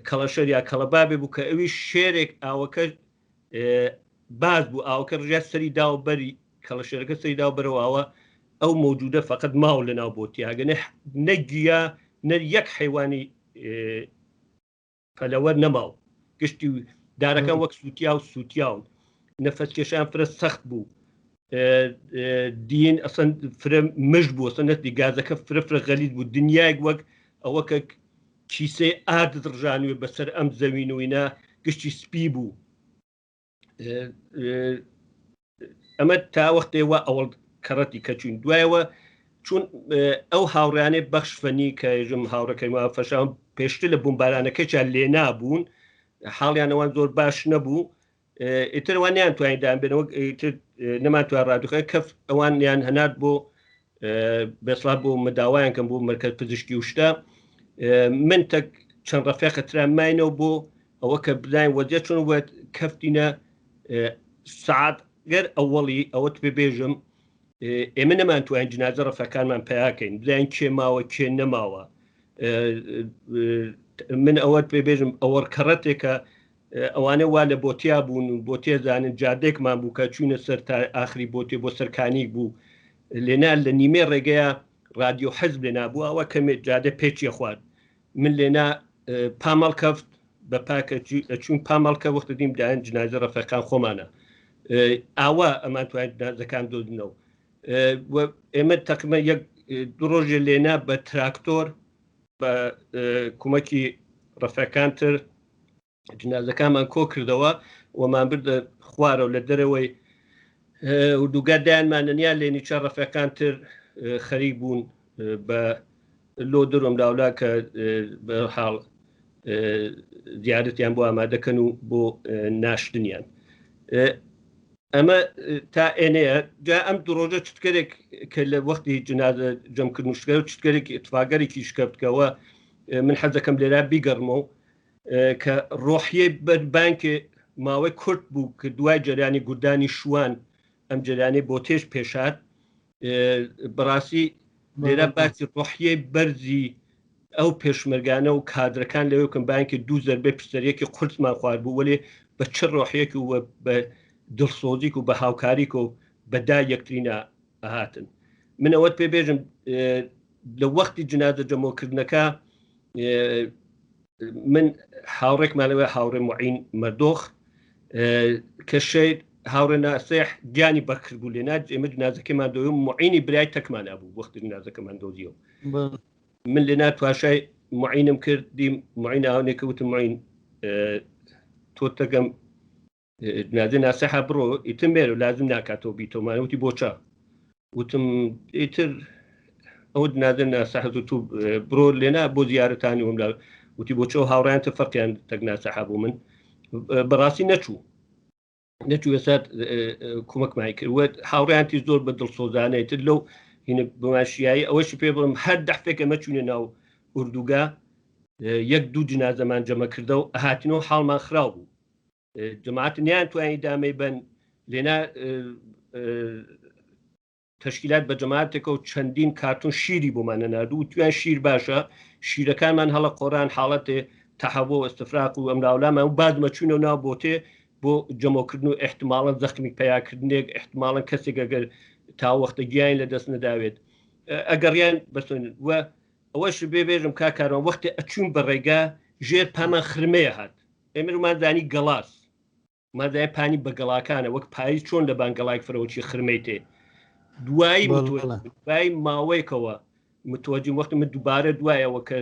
کەڵەشەر یا کەڵەبابێ بوو کە ئەوی شێرێک ئاوەکە باز بوو ئاوەکە ڕژات سەری داو بەری کەڵەشێرەکە سەری داو بەرەوەوە ئەو مەوجودە فقط ماو لە ناو بۆتیاگە نەگویا نەر یەک حیوانی پەلەوەر نەماو گشتی دارەکان وەک سووتیاون نەفەتکێشان فرە سەخت بوو دین ئەسەن فرە مژ بوو ئەسەن نەتی گازەکە فرە غەلیز بوو دنیایك وەک ئەوە کە کیسەی ئادت ڕژانوێ بەسەر ئەم زەوینەوەینا گشتی سپی بوو. ئەمە تا وەختێوە ئەوڵ کەڕەتی کەچوین دوایەوە چون ئەو هاوڕیانێ بەخش فەنی کە ژم هاوڕەکەیمە فەشان پێشتر لە بۆمبارانەکەیان لێ نابوون حاڵیانەوان زۆر باش نەبوو ئیتروانیان توانیدان بێنەوە نەماتوان ڕادوخە کەف ئەوانیان هەنات بۆ بێسڵا بۆ مەداوایان کەم بۆ مەرکەز پزیشکی وشتا من تەک چەند ڕەفێقە تراماینەوە بۆ ئەوە کە بداین وەجە چون وە کەفتینە سعات گەر ئەوەڵی ئەوەت پێ بێژم ئێمە نەمانتوانین جنازە ڕەفەکانمان پیاکەین بداین کێ ماوە کێ نەماوە من ئەوەت پێ بێژم ئەوە کەڕەتێکە ئەوانە وا لە بۆتیا بوون و بۆ تێزانن جادێکمان بوو کە چوونە سەر تا ئاخری بۆتێ بۆ سەرکانیک بوو لێنا لە نیمێ ڕێگەیە رادیۆ حەزب لێ نابوو ئەوە کەمێ جادە پێچیە خوارد من لێنا پامەڵ کەفت بە پاکە چون پامەڵکە وەختە دیم دایان جنازە ڕەفەکان خۆمانە ئاوا ئەمان توانین جنازەکان دۆدنەوە ئێمە تەقریبەن یەک دوو ڕۆژێ لێنا بە تراکتۆر بە کومەکی ڕەفەکانتر جنازەکانمان کۆ کردەوە وەمان بردە خوارەوە لە دەرەوەی دووگە دایانمانەنیا لێنی چە ڕەفەکانتر خەریک بوون بە لۆ دەرۆم لاولا کە بەحاڵ زیارەتیان بۆ ئامادەکەن و بۆ ناشتنیان ئەمە تا ئێنەیە جا ئەم دوو ڕۆژە چتکەرێک کە لە وەختی جنازە جەمکردن شتکەر و چتکەرێکی اتفاقەرێکی شکەوتکەوە من حەزەکەم لێرا بیگەڕمەوە کە ڕۆحیە بەربانکێ ماوەی کورت بوو کە دوای جەریانی گوردانی شوان ئەم جەریانی بۆ تێش پێشات بەڕاستی لێرە باسی ڕۆحیە بەرزی ئەو پێشمەرگانە و کادرەکان لەوێکم بانکی دوو زەربێ پشتەرەکی قورسمان خوارد بوو وەێ بە چ ڕۆحەیەکی و بە دڵسۆزیک و بە هاوکاریک و بەدا یەکترینە ئاهاتن من ئەوەت پێ بێژم لە وەختی جنازە جەمۆکردنەکە من هاوڕێکمانەوە هاوڕێ معین مەردۆخ کە شەید هاوڕێ ناسێح گیانی بەکرد بوو لێنا ئێمە جنازەکەمان دۆی معینی برای تەکمان بوو وەختی جنازەکەمان دۆزیەوە من لێنا تواشای معینم کردیم معین ئاونێکە وتم معین تۆ تەگەم جنازە ناسەحە بڕۆ ئیتر مێرە لازم ناکاتەوە بیتەوەمان وتی بۆ چا وتم ئیتر ئەو جنازە ناسەحە تو بڕۆ لێنا بۆ زیارەتانی وم لا وتی بۆ چۆ هاوڕیان تە فەرقیان تەک ناسەحە بوو من بەڕاستی نەچوو ێستا کۆمەکمای کرد هاوڕیانتی زۆر بە دڵسۆزانەیتر لەو هینە بماشیایی ئەوەشی پێ بڵم هەر دەحفێکە مەچوونە ناو ئوردوگا یەک دوو جنازەمان جەمە کردە و هاتینەوە حاڵمان خراو بوو جەماعەتنیان توانی دامەی بن لێنا تەشکیلات بە جەماعەتێکە و چەندین کارتون شیری بۆمانە نردوو تویان شیر باشە شیرەکانمان هەڵە قۆران حاڵەتێ تەحەبۆ ئەستفراق و ئەمراولامان و بادمە چوونە ناو بۆتێ بۆ جەمۆکردن و احتماڵەن زەخمی پیاکردنێک احتماڵەن کەسێک ئەگەر تاوەختە گیانی لە دەست نەداوێت ئەگەڕیان بەسن وە ئەوەش بێبێژم کاکارەوە وەختی ئەچوون بە ڕێگا ژێر پامان خرمەیە هات ئێمەمانزانی گەڵاس مادای پانی بە گەڵاکانە وەک پایی چۆن لە بانگەڵای فرەوەچی خرمەی تێ دوایی ماوەیەکەوە متوەجی وەختی من دووبارە دوایەوە کە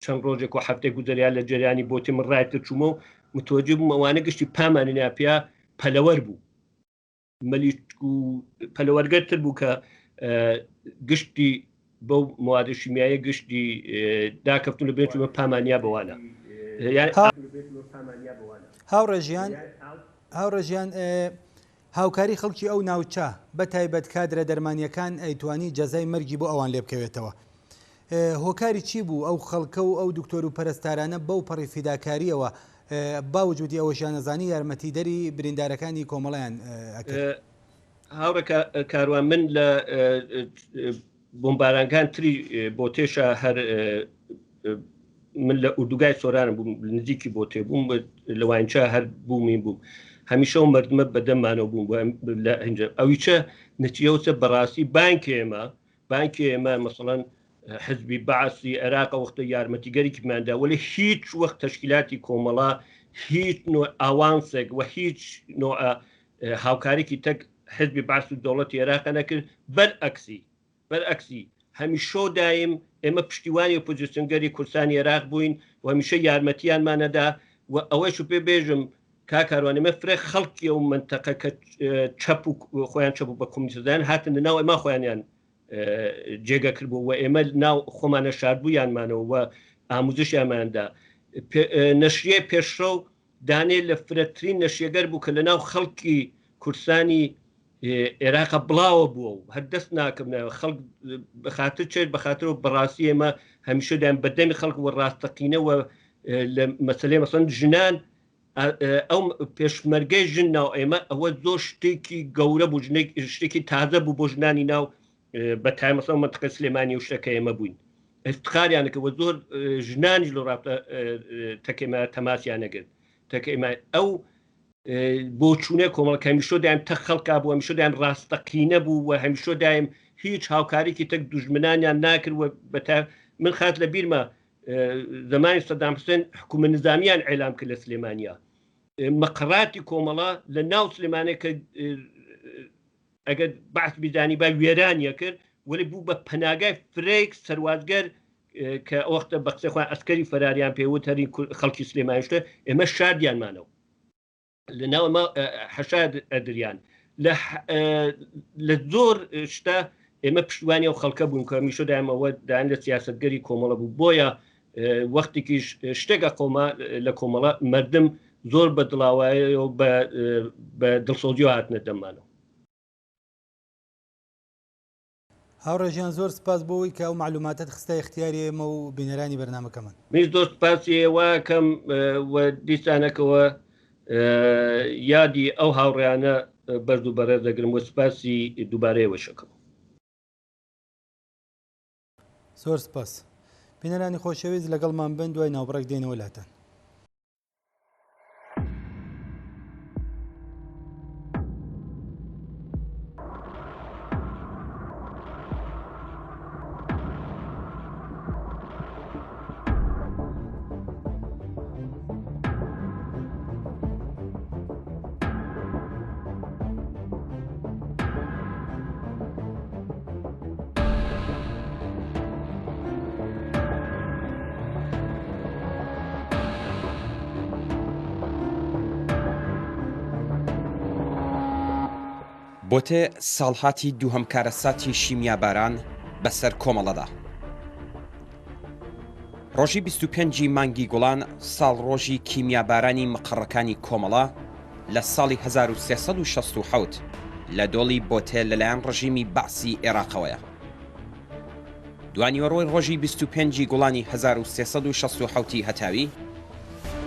چەند ڕۆژێک و هەفتەی گوزەریان لە جریانی بۆتی من ڕایتر چوومە و متوەجی بووم ئەوانە گشتی پامانی ناپیا پەلەوەەر بوو مەلیک و پەلەوەرگەرتر بوو کە گشتی بەو موادە شیمیایە گشتی داکەفتون لە بێن چوومە پامانیا بەوانە هاوڕێژیان هاوکاری خەڵکی ئەو ناوچە بە تایبەت کادرە دەرمانیەکان ئەیتوانی جەزای مەرگی بۆ ئەوان لێ بکەوێتەوە هۆکاری چی بوو ئەو خەڵکە و ئەو دکتۆر و پەرستارانە بەو پەڕی فیداکاریەوە باوجودی ئەوەشیان نەزانی یارمەتیدەری بریندارەکانی کۆمەڵیان هاوڕە کاروان من لە بۆمبارانکان تری بۆ تێشە هەر من لە ئوردوگای سۆرانم بووم نزیکی بۆ تێ بووم لەوانچە هەر بوومی بووم هەمیشە و مردمە بەدەممانەوە بووم لە هەنجە ئەویچە نەتیجەوەچە بەڕاستی بانکی ئێمە مەسەڵەن حزبی بەعسی عێراق وەختە یارمەتیگەریکماندا وەلی هیچ وەخت تەشکیلاتی کۆمەڵا هیچ نوع ئاوانسێک و هیچ نوع هاوکارێکی تەک حزبی باس و دەوڵەتی عێراق نەکرد بەرعکسی هەمیشە دایم ئێمە پشتیوانی ئۆپۆزیسیۆنگەری کوردستانی عێراق بووین و هەمیشە یارمەتیانمانەدا و ئەوەش پێ بێژم کاکاروان ئێمە فرێ خەڵکی ئەو منتەقە کە چەپ و خۆیان چەپ و بە کۆمیتەدان هاتن ناو ئێمە خۆیانیان جێگە کردبوو و ئێمە ناو خۆمانە شاردبوویانمانەوە و ئاموزشیانماندا نەشریە پێشڕە و دانێ لە فرەترین نەشیەگەر بوو کە لە ناو خەڵکی کوردستانی عێراقە بڵاوە بووە و هەر دەست ناکەمنەوە خەڵک بەخاتر چێت بەخاتر و بەڕاستی ئێمە هەمیشەدایان بەدەمی خەڵک و ڕاستەقینەوە لە مەسەلەی مەسەڵەن ژنان ئەو پێشمەرگەی ژن ناو ئێمە ئەوە زۆر شتێکی گەورە بوو شتێکی تازە بوو بۆ ژنانی ناو بە تایمەسەڵ منتەقە سلێمانی و شتەکە ئێمە بووین افتخاریانەکەوە زۆر ژنانیش لە ڕابطە تەکێمە تەماسیان نەگرت تەکێمە ئەو بۆ چوونێ کۆمەڵەکە هەمیشە دایم تە خەڵکا بوو هەمیشە دایم ڕاستەقینە بوو و هەمیشە دایم هیچ هاوکارێکی تەک دوژمنانیان ناکرد و من خات لە بیرمە زمانی سەدام حوسێن حکومە نظامیان ئێلام کرد لە سلێمانیا مەقڕاتی کۆمەڵە لە ناو سلێمانێک کە ئەگەر بەعس بیزانی با وێرانیە کرد وەلی بوو بە پەناگای فرێک سەروازگەر کە ئەوەختە بە قسەی خۆیان ئەسکەری فەراریان پێوت هەری خەڵکی سلێمانیشتە ئێمە شادیانمانەوە لە ناو ئەمە حەشاد ئەدریان لە زۆر شتە ئێمە پشتوانی ئەو خەڵکە بوون کە میشە دایمەوە دایان لە سیاسەتگەری کۆمەڵە بوو بۆیە وەختێکیش شتێکە لە کۆمەڵە مردم زۆر بە دڵاوایە و بە دڵسۆزی و هاتنە دەمانەوە. هاوڕێژیان زۆر سپاس بۆەوەی کە ئەو معلوماتت خستە اختیاری ئێمە و بینەرانی بەرنامەکەمان. میش زۆر سپاسی ئێوەکەم و دیسانەکەوە یادی ئەو هاوڕێیانە بەرز و بەڕێز دەگرم و سپاسی دووبارەیەوە شەکەم. زۆر سپاس بینەرانی خۆشەویست لەگەڵمان بن دوای ناوبڕێک دێنەوە لاتەن. بۆتێ ساڵهاتی دووهەم کارەساتی شیمیاباران بەسەر کۆمەڵەدا. ڕۆژی 25 مانگی گوڵان ساڵ ڕۆژی کیمیابارانی مقڕەکانی کۆمەڵە لە ساڵی 1367 لە دۆڵی بۆتێ لەلایەن ڕژیمی بەعسی عێراقەوەیە. دوانیوەڕۆی ڕۆژی 25 گوڵانی 1367 هەتاوی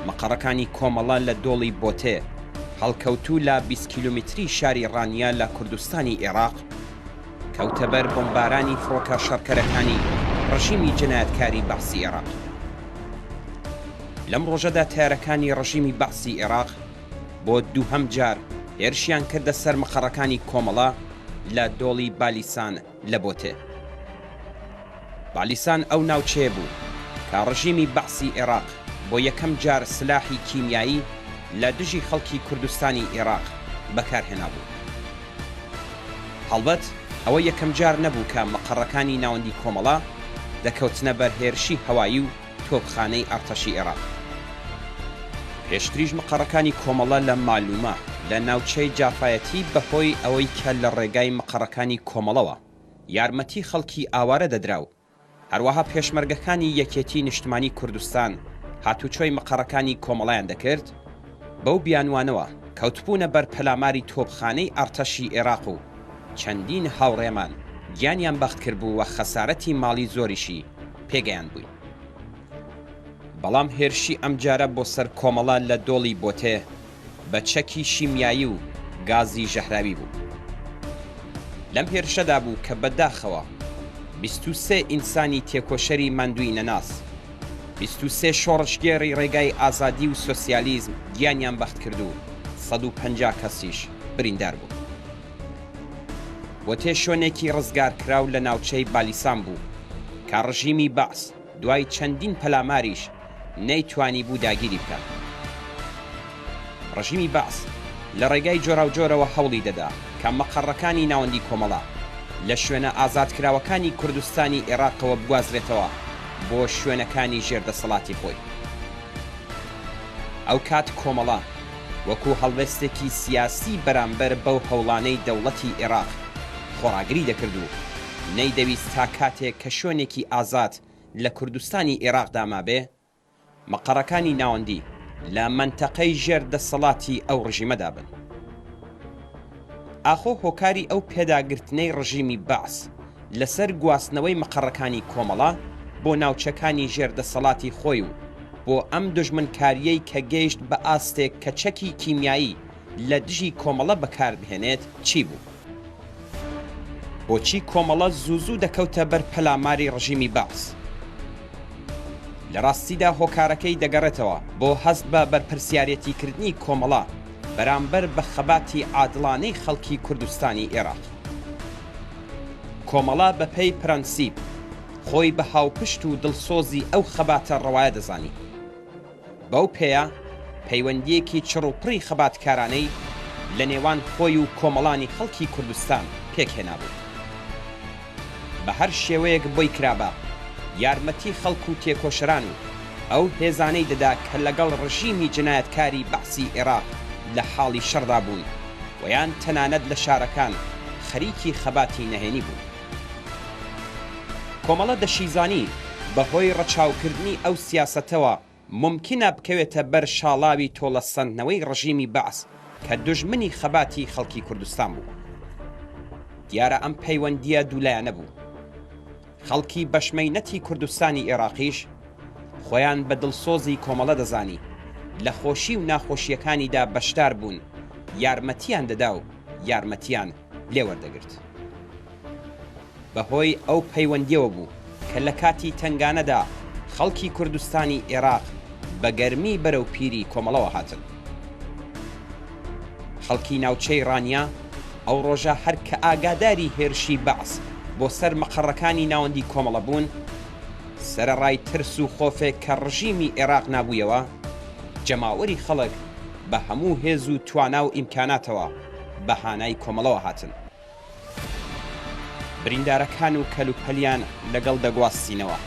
مقڕەکانی کۆمەڵە لە دۆڵی بۆتێ هەڵکەوتوو لە 20 کیلومتری شاری ڕانیا لە کوردستانی عێراق کەوتەبەر بۆمبارانی فڕۆکە شەڕکەرەکانی ڕژیمی جنایەتکاری بەعسی عێراق. لەم ڕۆژەدا تایارەکانی ڕژیمی بەعسی عێراق بۆ دووهەم جار هێرشیان کردە سەر مقڕەکانی کۆمەڵە لە دۆڵی بالیسان لە بۆتێ. بالیسان ئەو ناوچەیە بوو کە ڕژیمی بەعسی عێراق بۆ یەکەم جار سلاحی کیمیایی لە دژی خەڵکی کوردستانی عێراق بەکارهێنا بوو. هەڵبەت ئەوە یەکەم جار نەبوو کە مەقڕەکانی ناوەندی کۆمەڵە دەکەوتنە بەر هێرشی هەوایی و تۆپخانەی ئەرتەشی عێراق. پێشتریش مەقڕەکانی کۆمەڵە لە مالومە لە ناوچەی جافایەتی بەهۆی ئەوەی کە لە ڕێگای مەقڕەکانی کۆمەڵەوە یارمەتی خەڵکی ئاوارە دەدرا و هەروەها پێشمەرگەکانی یەکێتی نیشتمانی کوردستان هاتوچۆی مەقڕەکانی کۆمەڵیان دەکرد، بەو بیانوانەوە کەوتبوونە بەر پەلاماری تۆپخانەی ئەرتەشی عێراق و چەندین هاوڕێمان گیانیان بەخت کرد بوو و خەسارەتی ماڵی زۆریشی پێگەیان بووی. بەڵام هێرشی ئەم جارە بۆ سەر کۆمەڵە لە دۆڵی بۆتێ بە چەکی شیمیایی و گازی ژەهراوی بوو. لەم هێرشەدا بوو کە بەداخەوە 23 ئینسانی تێکۆشەری ماندووی نەناس 23 شۆڕشگێڕی ڕێگای ئازادی و سۆسیالیزم گیانیان بەخت کرد و 150 کەسیش بریندار بوو. بۆتێ شوێنێکی ڕزگارکراو لە ناوچەی بالیسان بوو کە ڕژیمی بەعس دوای چەندین پەلاماریش نەیتوانی بوو داگیری بکات. ڕژیمی بەعس لە ڕێگای جۆرا و جۆرەوە هەوڵی دەدا کە مەقڕەکانی ناوەندی کۆمەڵە لە شوێنە ئازادکراوەکانی کوردستانی عێراقەوە بگوازرێتەوە بۆ شوێنەکانی ژێردەسەڵاتی خۆی. ئەو کات کۆمەڵە وەکو هەڵوێستێکی سیاسی بەرامبەر بەو هەوڵانەی دەوڵەتی عێراق خۆڕاگری دەکرد و نەیدەویست تا کاتێک کە شوێنێکی ئازاد لە کوردستانی عێراقدا مابێ مەقڕەکانی ناوەندی لە منتەقەی ژێردەسەڵاتی ئەو ڕژیمەدا بن. ئاخۆ هۆکاری ئەو پێداگرتنەی ڕژیمی بەعس لەسەر گواستنەوەی مەقڕەکانی کۆمەڵە بۆ ناوچەکانی ژێردەسەڵاتی خۆی و بۆ ئەم دژمنکاریەی کە گەیشت بە ئاستێک کە چەکی کیمیایی لە دژی کۆمەڵە بەکاربهێنێت چی بوو؟ بۆچی کۆمەڵە زوو دەکەوتە بەر پەلاماری ڕژیمی بەعس؟ لە ڕاستیدا هۆکارەکەی دەگەڕێتەوە بۆ هەست بە بەرپرسیارەتیکردنی کۆمەڵە بەرامبەر بە خەباتی عادڵانەی خەڵکی کوردستانی عێراق. کۆمەڵە بەپێی پرەنسیپ خۆی بە هاوپشت و دڵسۆزی ئەو خەباتە ڕەوایە دەزانی. بەو پێیە پەیوەندیەکی چڕوپڕی خەباتکارانەی لە نێوان خۆی و کۆمەڵانی خەڵکی کوردستان پێکهێنابوو. بە هەر شێوەیەک بۆی کرابە یارمەتی خەڵک و تێکۆشەران و ئەو هێزانەی دەدا کە لەگەڵ ڕژیمی جنایەتکاری بەعسی عێراق لە حاڵی شەڕدا بوون و یان تەنانەت لە شارەکان خەریکی خەباتی نەهێنی بوون. کۆمەڵە دەشیزانی بەهۆی ڕەچاوکردنی ئەو سیاسەتەوە ممکنە بکەوێتە بەر شاڵاوی تۆڵەسەندنەوەی ڕژیمی بەعس کە دژمنی خەباتی خەڵکی کوردستان بوو. دیارە ئەم پەیوەندیە دوولایەنە بوو. خەڵکی بەشمەینەتی کوردستانی عێراقیش خۆیان بە دڵسۆزی کۆمەڵە دەزانی لە خۆشی و ناخۆشیەکانیدا بەشدار بوون، یارمەتیان دەدا و یارمەتیان لێوەردەگرت. بەهۆی ئەو پەیوەندیەوە بوو کە لە کاتی تنگانەدا خەڵکی کوردستانی عێراق بە گەرمی بەرەو پیری کۆمەڵەوە هاتن. خەڵکی ناوچەی ڕانیا ئەو ڕۆژە هەر کە ئاگاداری هێرشی بەعس بۆ سەر مەقەڕەکانی ناوەندی کۆمەڵە بوون، سەرەڕای ترس و خۆفێک کە ڕژیمی عێراق نابوویەوە، جەماوەری خەڵک بە هەموو هێز و توانا و ئیمکاناتەوە بەهانای کۆمەڵەوە هاتن. بریندارەکان و کەلوپەلیان لەگەڵ دەگواستینەوە،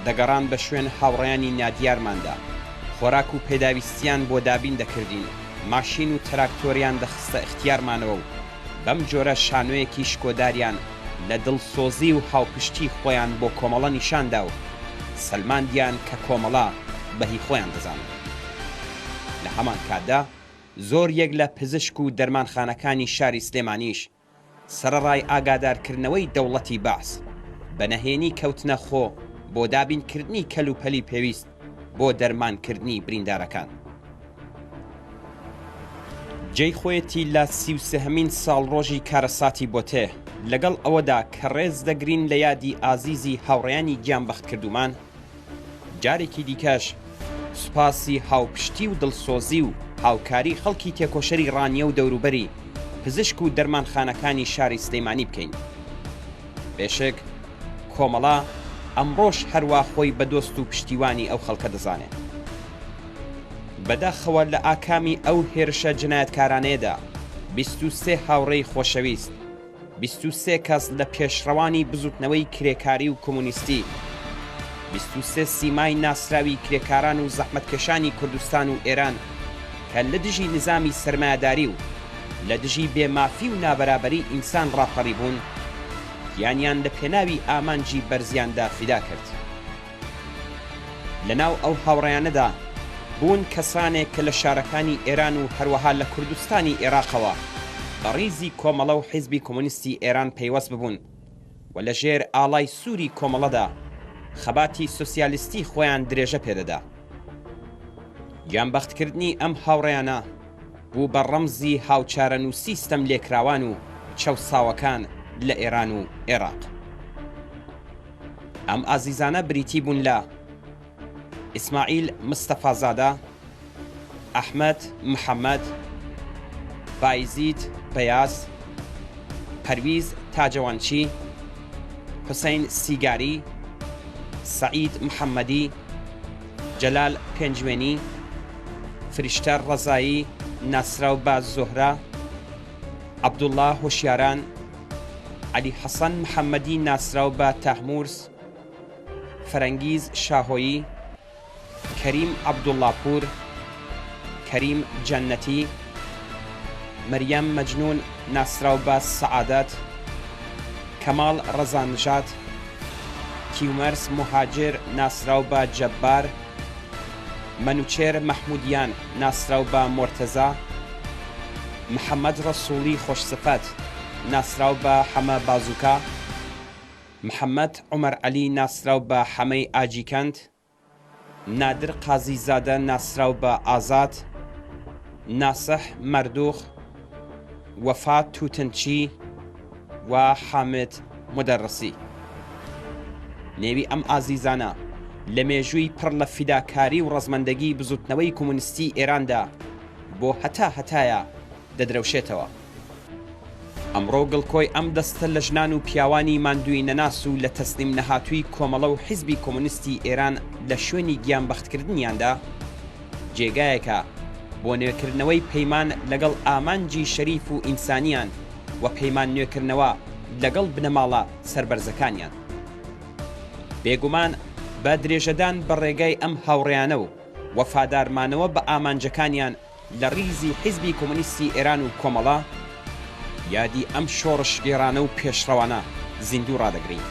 دەگەڕان بە شوێن هاوڕێیانی نادیارماندا، خۆراک و پێداویستیان بۆ دابین دەکردین، ماشین و تراکتۆریان دەخستە اختیارمانەوە و بەم جۆرە شانۆیەکی شکۆداریان لە دڵسۆزی و هاوپشتی خۆیان بۆ کۆمەڵە نیشاندا و سەلماندیان کە کۆمەڵە بەهی خۆیان دەزانن. لە هەمان کاتدا زۆر یەک لە پزیشک و دەرمانخانەکانی شاری سلێمانیش سەرەڕای ئاگادارکردنەوەی دەوڵەتی بەعس بە نەهێنی کەوتنە خۆ بۆ دابینکردنی کەلوپەلی پێویست بۆ دەرمانکردنی بریندارەکان. جێی خۆیەتی لە 33هەمین ساڵ ڕۆژی کارەساتی بۆتێ لەگەڵ ئەوەدا کە ڕێز دەگرین لە یادی ئازیزی هاوڕێیانی گیانبەخت کردومان، جارێکی دیکەش سوپاسی هاوپشتی و دڵسۆزی و هاوکاری خەڵکی تێکۆشەری ڕانیە و دەوروبەری پزیشک و دەرمانخانەکانی شاری سلێمانی بکەین. بێشک کۆمەڵە ئەمڕۆژ هەروە خۆی بە دۆست و پشتیوانی ئەو خەڵکە دەزانێت. بەداخەوە لە ئاکامی ئەو هێرشە جنایەتکارانەیەدا 23 هاوڕێی خۆشەویست، 23 کەس لە پێشڕەوانی بزوتنەوەی کرێکاری و کۆمونیستی، 23 سیمای ناسراوی کرێکاران و زەحمەتکێشانی کوردستان و ئێران کە لە دژی نظامی سەرمایەداری و لە دژی بێمافی و نابەرابەری ئینسان ڕاپەڕی بوون، یانیان لە پێناوی ئامانجی بەرزیاندا فیدا کرد. لەناو ئەو هاوڕێیانەدا بوون کەسانێک کە لە شارەکانی ئێران و هەروەها لە کوردستانی عێراقەوە بە ڕیزی کۆمەڵە و حیزبی کۆمونیستی ئێران پەیوەست ببوون و لە ژێر ئاڵای سووری کۆمەڵەدا خەباتی سۆسیالیستی خۆیان درێژە پێدەدا. گیانبەختکردنی ئەم هاوڕێیانە بوو بە ڕەمزی هاوچارە و سیستەم لێکراوان و چەوساوەکان لە ئێران و عێراق. ئەم ئازیزانە بریتی بوون لە ئیسماعیل مستەفازادە، ئەحمەد محەممەد، بایزید بەیاز، پەرویز تاجەوانچی، حوسەین سیگاری، سەعید محەممەدی، جەلال پێنجوێنی، فریشتە ڕەزایی ناسراو بە زۆهرە، عەبدوڵڵا هۆشیاران، عەلی حەسەن محەممەدی ناسراو بە تەحمورس، فەرەنگیز شاهۆیی، کەریم عەبدوڵڵاپور، کەریم جەنەتی، مەریەم مەجنون ناسراو بە سەعادەت، کەماڵ ڕەزانژاد، کیومەرس مهاجر ناسراو بە جەبار، مەنوچێر مەحمودیان ناسراو بە مۆرتەزا، محەممەد ڕەسووڵی خۆشسفەت ناسراو بە حەمە بازووکە، محەممەد عومەر عەلی ناسراو بە حەمەی ئاجیکەند، نادر قازیزادە ناسراو بە ئازاد، ناسەح مەردوخ، وەفا تووتنچی و حامد مدەڕسی. نێوی ئەم ئازیزانە لە مێژووی پڕ لە فیداکاری و ڕەزمەندەگی بزوتنەوەی کۆمونیستی ئێراندا بۆ هەتایە دەدرەوشێتەوە. ئەمڕۆ گڵکۆی ئەم دەستە لە ژنان و پیاوانی ماندووی نەناس و لە تەسلیم نەهاتووی کۆمەڵە و حیزبی کۆمونیستی ئێران لە شوێنی گیانبەختکردنیاندا جێگایەکە بۆ نوێکردنەوەی پەیمان لەگەڵ ئامانجی شەریف و ئینسانیان و پەیمان نوێکردنەوە لەگەڵ بنەماڵە سەربەرزەکانیان. بێگومان بە درێژەدان بە ڕێگای ئەم هاوڕێیانە و وەفادارمانەوە بە ئامانجەکانیان لە ڕیزی حیزبی کۆمونیستی ئێران و کۆمەڵە یادی ئەم شۆڕش گێڕانە و پێشڕەوانە زیندوو ڕادەگرین.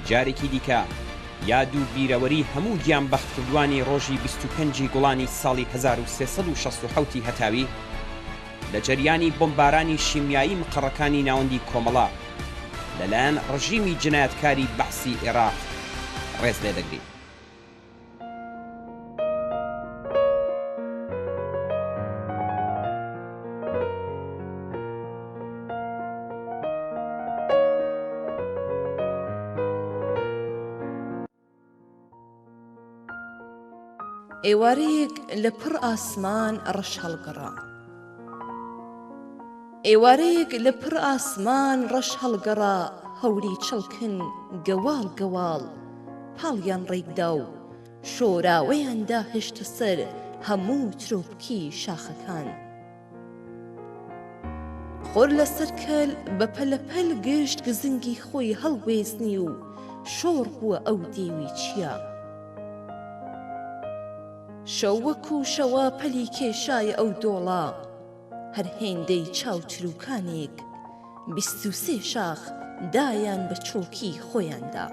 جارێکی دیکە یاد و بیرەوەری هەموو گیانبەختکردوانی ڕۆژی 25 گوڵانی ساڵی 1367 هەتاوی لە جەریانی بۆمبارانی شیمیایی مقڕەکانی ناوەندی کۆمەڵە لەلایەن ڕژیمی جنایەتکاری بەعسی عێراق ڕێز لێ دەگرین. ئێوارەیەک لە پڕ ئاسمان ڕەش هەڵگەڕا ئێوارەیەک لە پڕ ئاسمان ڕەش هەڵگەڕا هەوری چڵکن گەواڵ گەواڵ پاڵیان ڕێکدا و شۆراوەیاندا هێشتە سەر هەموو ترۆپکی شاخەکان خۆر لەسەر کەل بە پەلەپەل گشت گزنگی خۆی هەڵوێزنی و شۆڕ بووە ئەو دێوی چیا شەو وەکو شەوە پەلی کێشایە ئەو دۆڵە هەر هێندەی چاوتروکانێک 23 شاخ دایان بە چۆکی خۆیاندا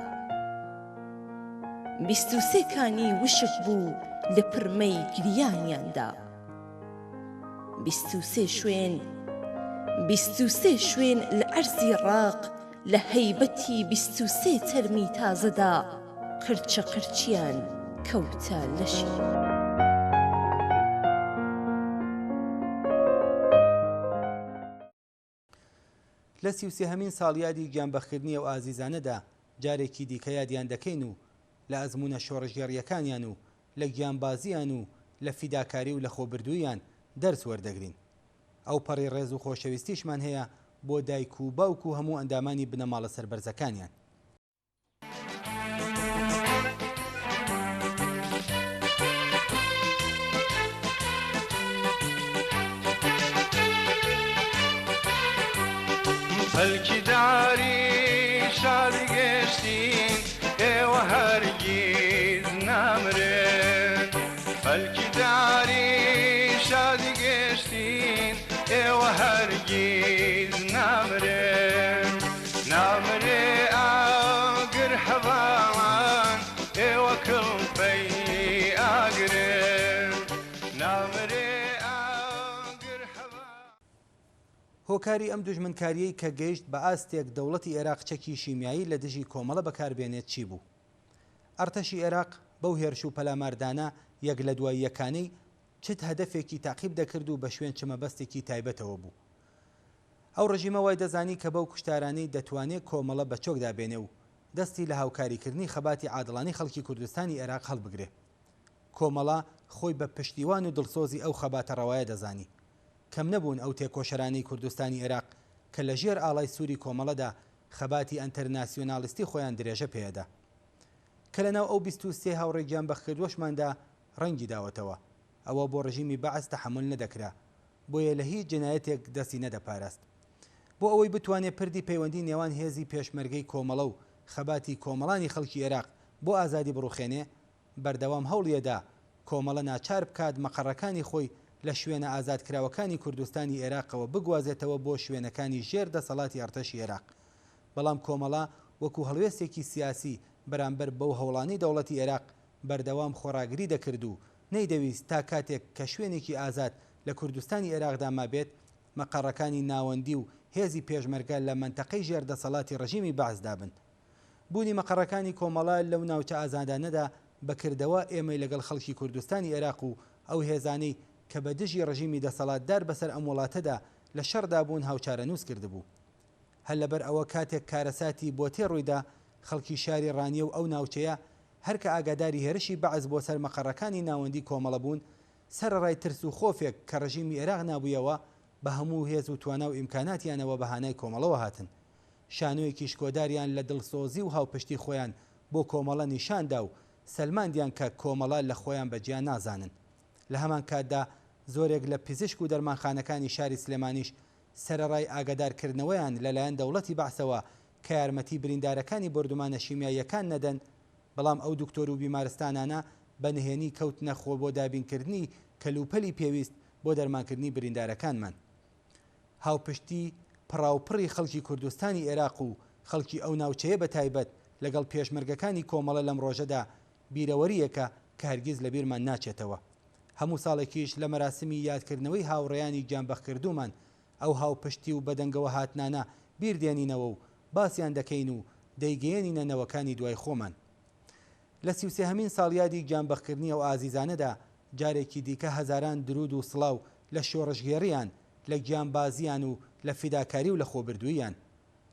23 کانی وشک بوو لە پرمەی گریانیاندا 23 شوێن لە ئەرزی ڕاق لە هەیبەتی 23 تەرمی تازەدا قرچە قرچیان کەوتە لەشی لە 33هەمین ساڵیادی گیانبەخکردنی ئەو ئازیزانەدا جارێکی دیکە یادیان دەکەین و لە ئەزمونە شۆڕژگەڕیەکانیان و لە گیانبازیان و لە فیداکاری و لە خۆبردوویان دەرس وەردەگرین ئەو پەڕی ڕێز و خۆشەویستیشمان هەیە بۆ دایک و باوک و هەموو ئەندامانی بنەماڵە سەربەرزەکانیان خەلکی داری شادی گەشتین ئێوە هەرگیز نامرن خەلکی داری شادی گەشتین ئێوە هەرگیز نامرن نامرێ ئاگر حەڤاوان ئێوە کڵپەی ئاگرن نامرێ ئاگر حەڤاوان هۆکاری ئەم دوژمنکاریەی کە گەیشت بە ئاستێک دەوڵەتی عێراق چەکی شیمیایی لە دژی کۆمەڵە بەکاربێنێت چی بوو؟ ئەرتەشی عێراق بەو هێرش و پەلاماردانە یەک لە دوای یەکانەی چت هەدەفێکی تاقیب دەکرد و بە شوێن چمەبەستێکی تایبەتەوە بوو. ئەو ڕژیمە وای دەزانی کە بەو کوشتارانەی دەتوانێت کۆمەڵە بە چۆکدا بێنێ و دەستی لە هاوکاریکردنی خەباتی عادڵانی خەڵکی کوردستانی عێراق هەڵبگرێ. کۆمەڵە خۆی بە پشتیوان و دڵسۆزی ئەو خەباتە ڕەوایە دەزانی. کەم نەبوون ئەو تێکۆشەرانەی کوردستانی عێراق کە لە ژێر ئاڵای سووری کۆمەڵەدا خەباتی ئەنتەرناسیۆناڵیستی خۆیان درێژە پێدا کە لەناو ئەو 23 هاوڕێ گیانبەخکردووەشماندا ڕەنگی داوەتەوە ئەوە بۆ ڕژیمی بەعەز تەحمل نەدەکرا بۆیە لە هیچ جنایەتێک دەستی نەدەپاراست بۆ ئەوەی بتوانێت پردی پەیوەندی نێوان هێزی پێشمەرگەی کۆمەڵە و خەباتی کۆمەڵانی خەڵکی عێراق بۆ ئازادی بڕوخێنێ بەردەوام هەوڵیەدا کۆمەڵە ناچار بکات مەقەڕەکانی خۆی لە شوێنە ئازادکراوەکانی کوردستانی عێراقەوە بگوازێتەوە بۆ شوێنەکانی ژێر دەسەڵاتی ئەرتەشی عێراق بەڵام کۆمەڵە وەکو هەڵوێستێکی سیاسی بەرامبەر بەو هەوڵانی دەوڵەتی عێراق بەردەوام خۆراگری دەکرد و نەیدەویست تا کاتێک کە شوێنێکی ئازاد لە کوردستانی عێراقدا مابێت مەقەڕەکانی ناوەندی و هێزی پێشمەرگە لە منتەقەی ژێر دەسەڵاتی ڕژیمی بەعزدا بن. بوونی مەقەڕەکانی کۆمەڵە لەو ناوچە ئازادانەدا بەکردەوە ئێمەی لەگەڵ خەڵکی کوردستانی عێراق و ئەو هێزانەی کە بە دژی ڕژیمی دەسەڵاتدار بەسەر ئەم وڵاتەدا لە شەڕدا بوون هاوچارە نووس کردبوو. هەر لەبەر ئەوە کاتێک کارەساتی بۆ تێڕوویدا خەڵکی شاری ڕانیە و ئەو ناوچەیە هەرکە ئاگاداری هێرشی بەعز بۆ سەر مەقەڕەکانی ناوەندی کۆمەڵە بوون سەرڕای ترس و خۆفێک کە ڕژیمی عێراق نابوویەوە بە هەموو هێز و توانە و ئیمکاناتیانەوە بەهانای کۆمەڵەوە هاتن. شانۆیەکی شکۆداریان لە دڵسۆزی و هاوپشتی خۆیان بۆ کۆمەڵە نیشاندا و سەلماندیان کە کۆمەڵە لە خۆیان بەجیان نازانن. لە هەمان کاتدا زۆرێک لە پزیشک و دەرمانخانەکانی شاری سلێمانیش سەرڕای ئاگادارکردنەوەیان لەلایەن دەوڵەتی بەعسەوە کە یارمەتی بریندارەکانی بردومانە شیمیاییەکان نەدەن بەڵام ئەو دکتۆر و بیمارستانانە بە نهێنی کەوتنە خۆ بۆ دابینکردنی کەلوپەلی پێویست بۆ دەرمانکردنی بریندارەکانمان. هاوپشتی پڕاوپڕی خەڵکی کوردستانی عێراق و خەڵکی ئەو ناوچەیە بە تایبەت لەگەڵ پێشمەرگەکانی کۆمەڵە لەم ڕۆژەدا بیرەوەریەکە کە هەرگیز لەبیرمان ناچێتەوە. هەموو ساڵێکیش لە مەراسمی یادکردنەوەی هاوڕێیانی گیانبەخکردومان ئەو هاوپشتی و بەدەنگەوە هاتنانە بیردێنینەوە و باسییان دەکەین و دەیگەیەنینە نەوەکانی دوای خۆمان. لە 33هەمین ساڵیادی گیانبەخکردنی ئەو ئازیزانەدا جارێکی دیکە هەزاران درود و سڵاو لە شۆڕژگێڕیان لە گیانبازیان و لە فیداکاری و لە خۆبردوویان.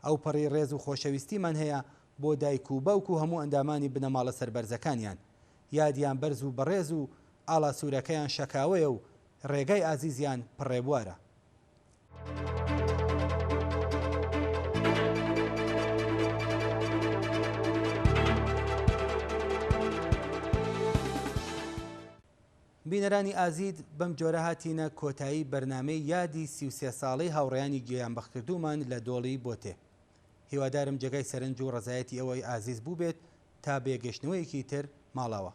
ئەو پەڕی ڕێز و خۆشەویستیمان هەیە بۆ دایک و باوک و هەموو ئەندامانی بنەماڵە سەربەرزەکانیان یادیان بەرز و بەڕێز و ئاڵا سوورەکەیان شەکاوەیە و ڕێگای ئازیزیان پڕێبوارە. بینەرانی ئازید بەم جۆرە هاتیینە کۆتایی بەرنامەی یادی 33 ساڵەی هاوڕێیانی گیانبەختکردومان لە دۆڵی بۆتێ. هیوادارم جێگای سەرنج و ڕزایەتی ئەوەی ئازیز بوو بێت تا بێگەشتنەوەیەکی تر ماڵەوە.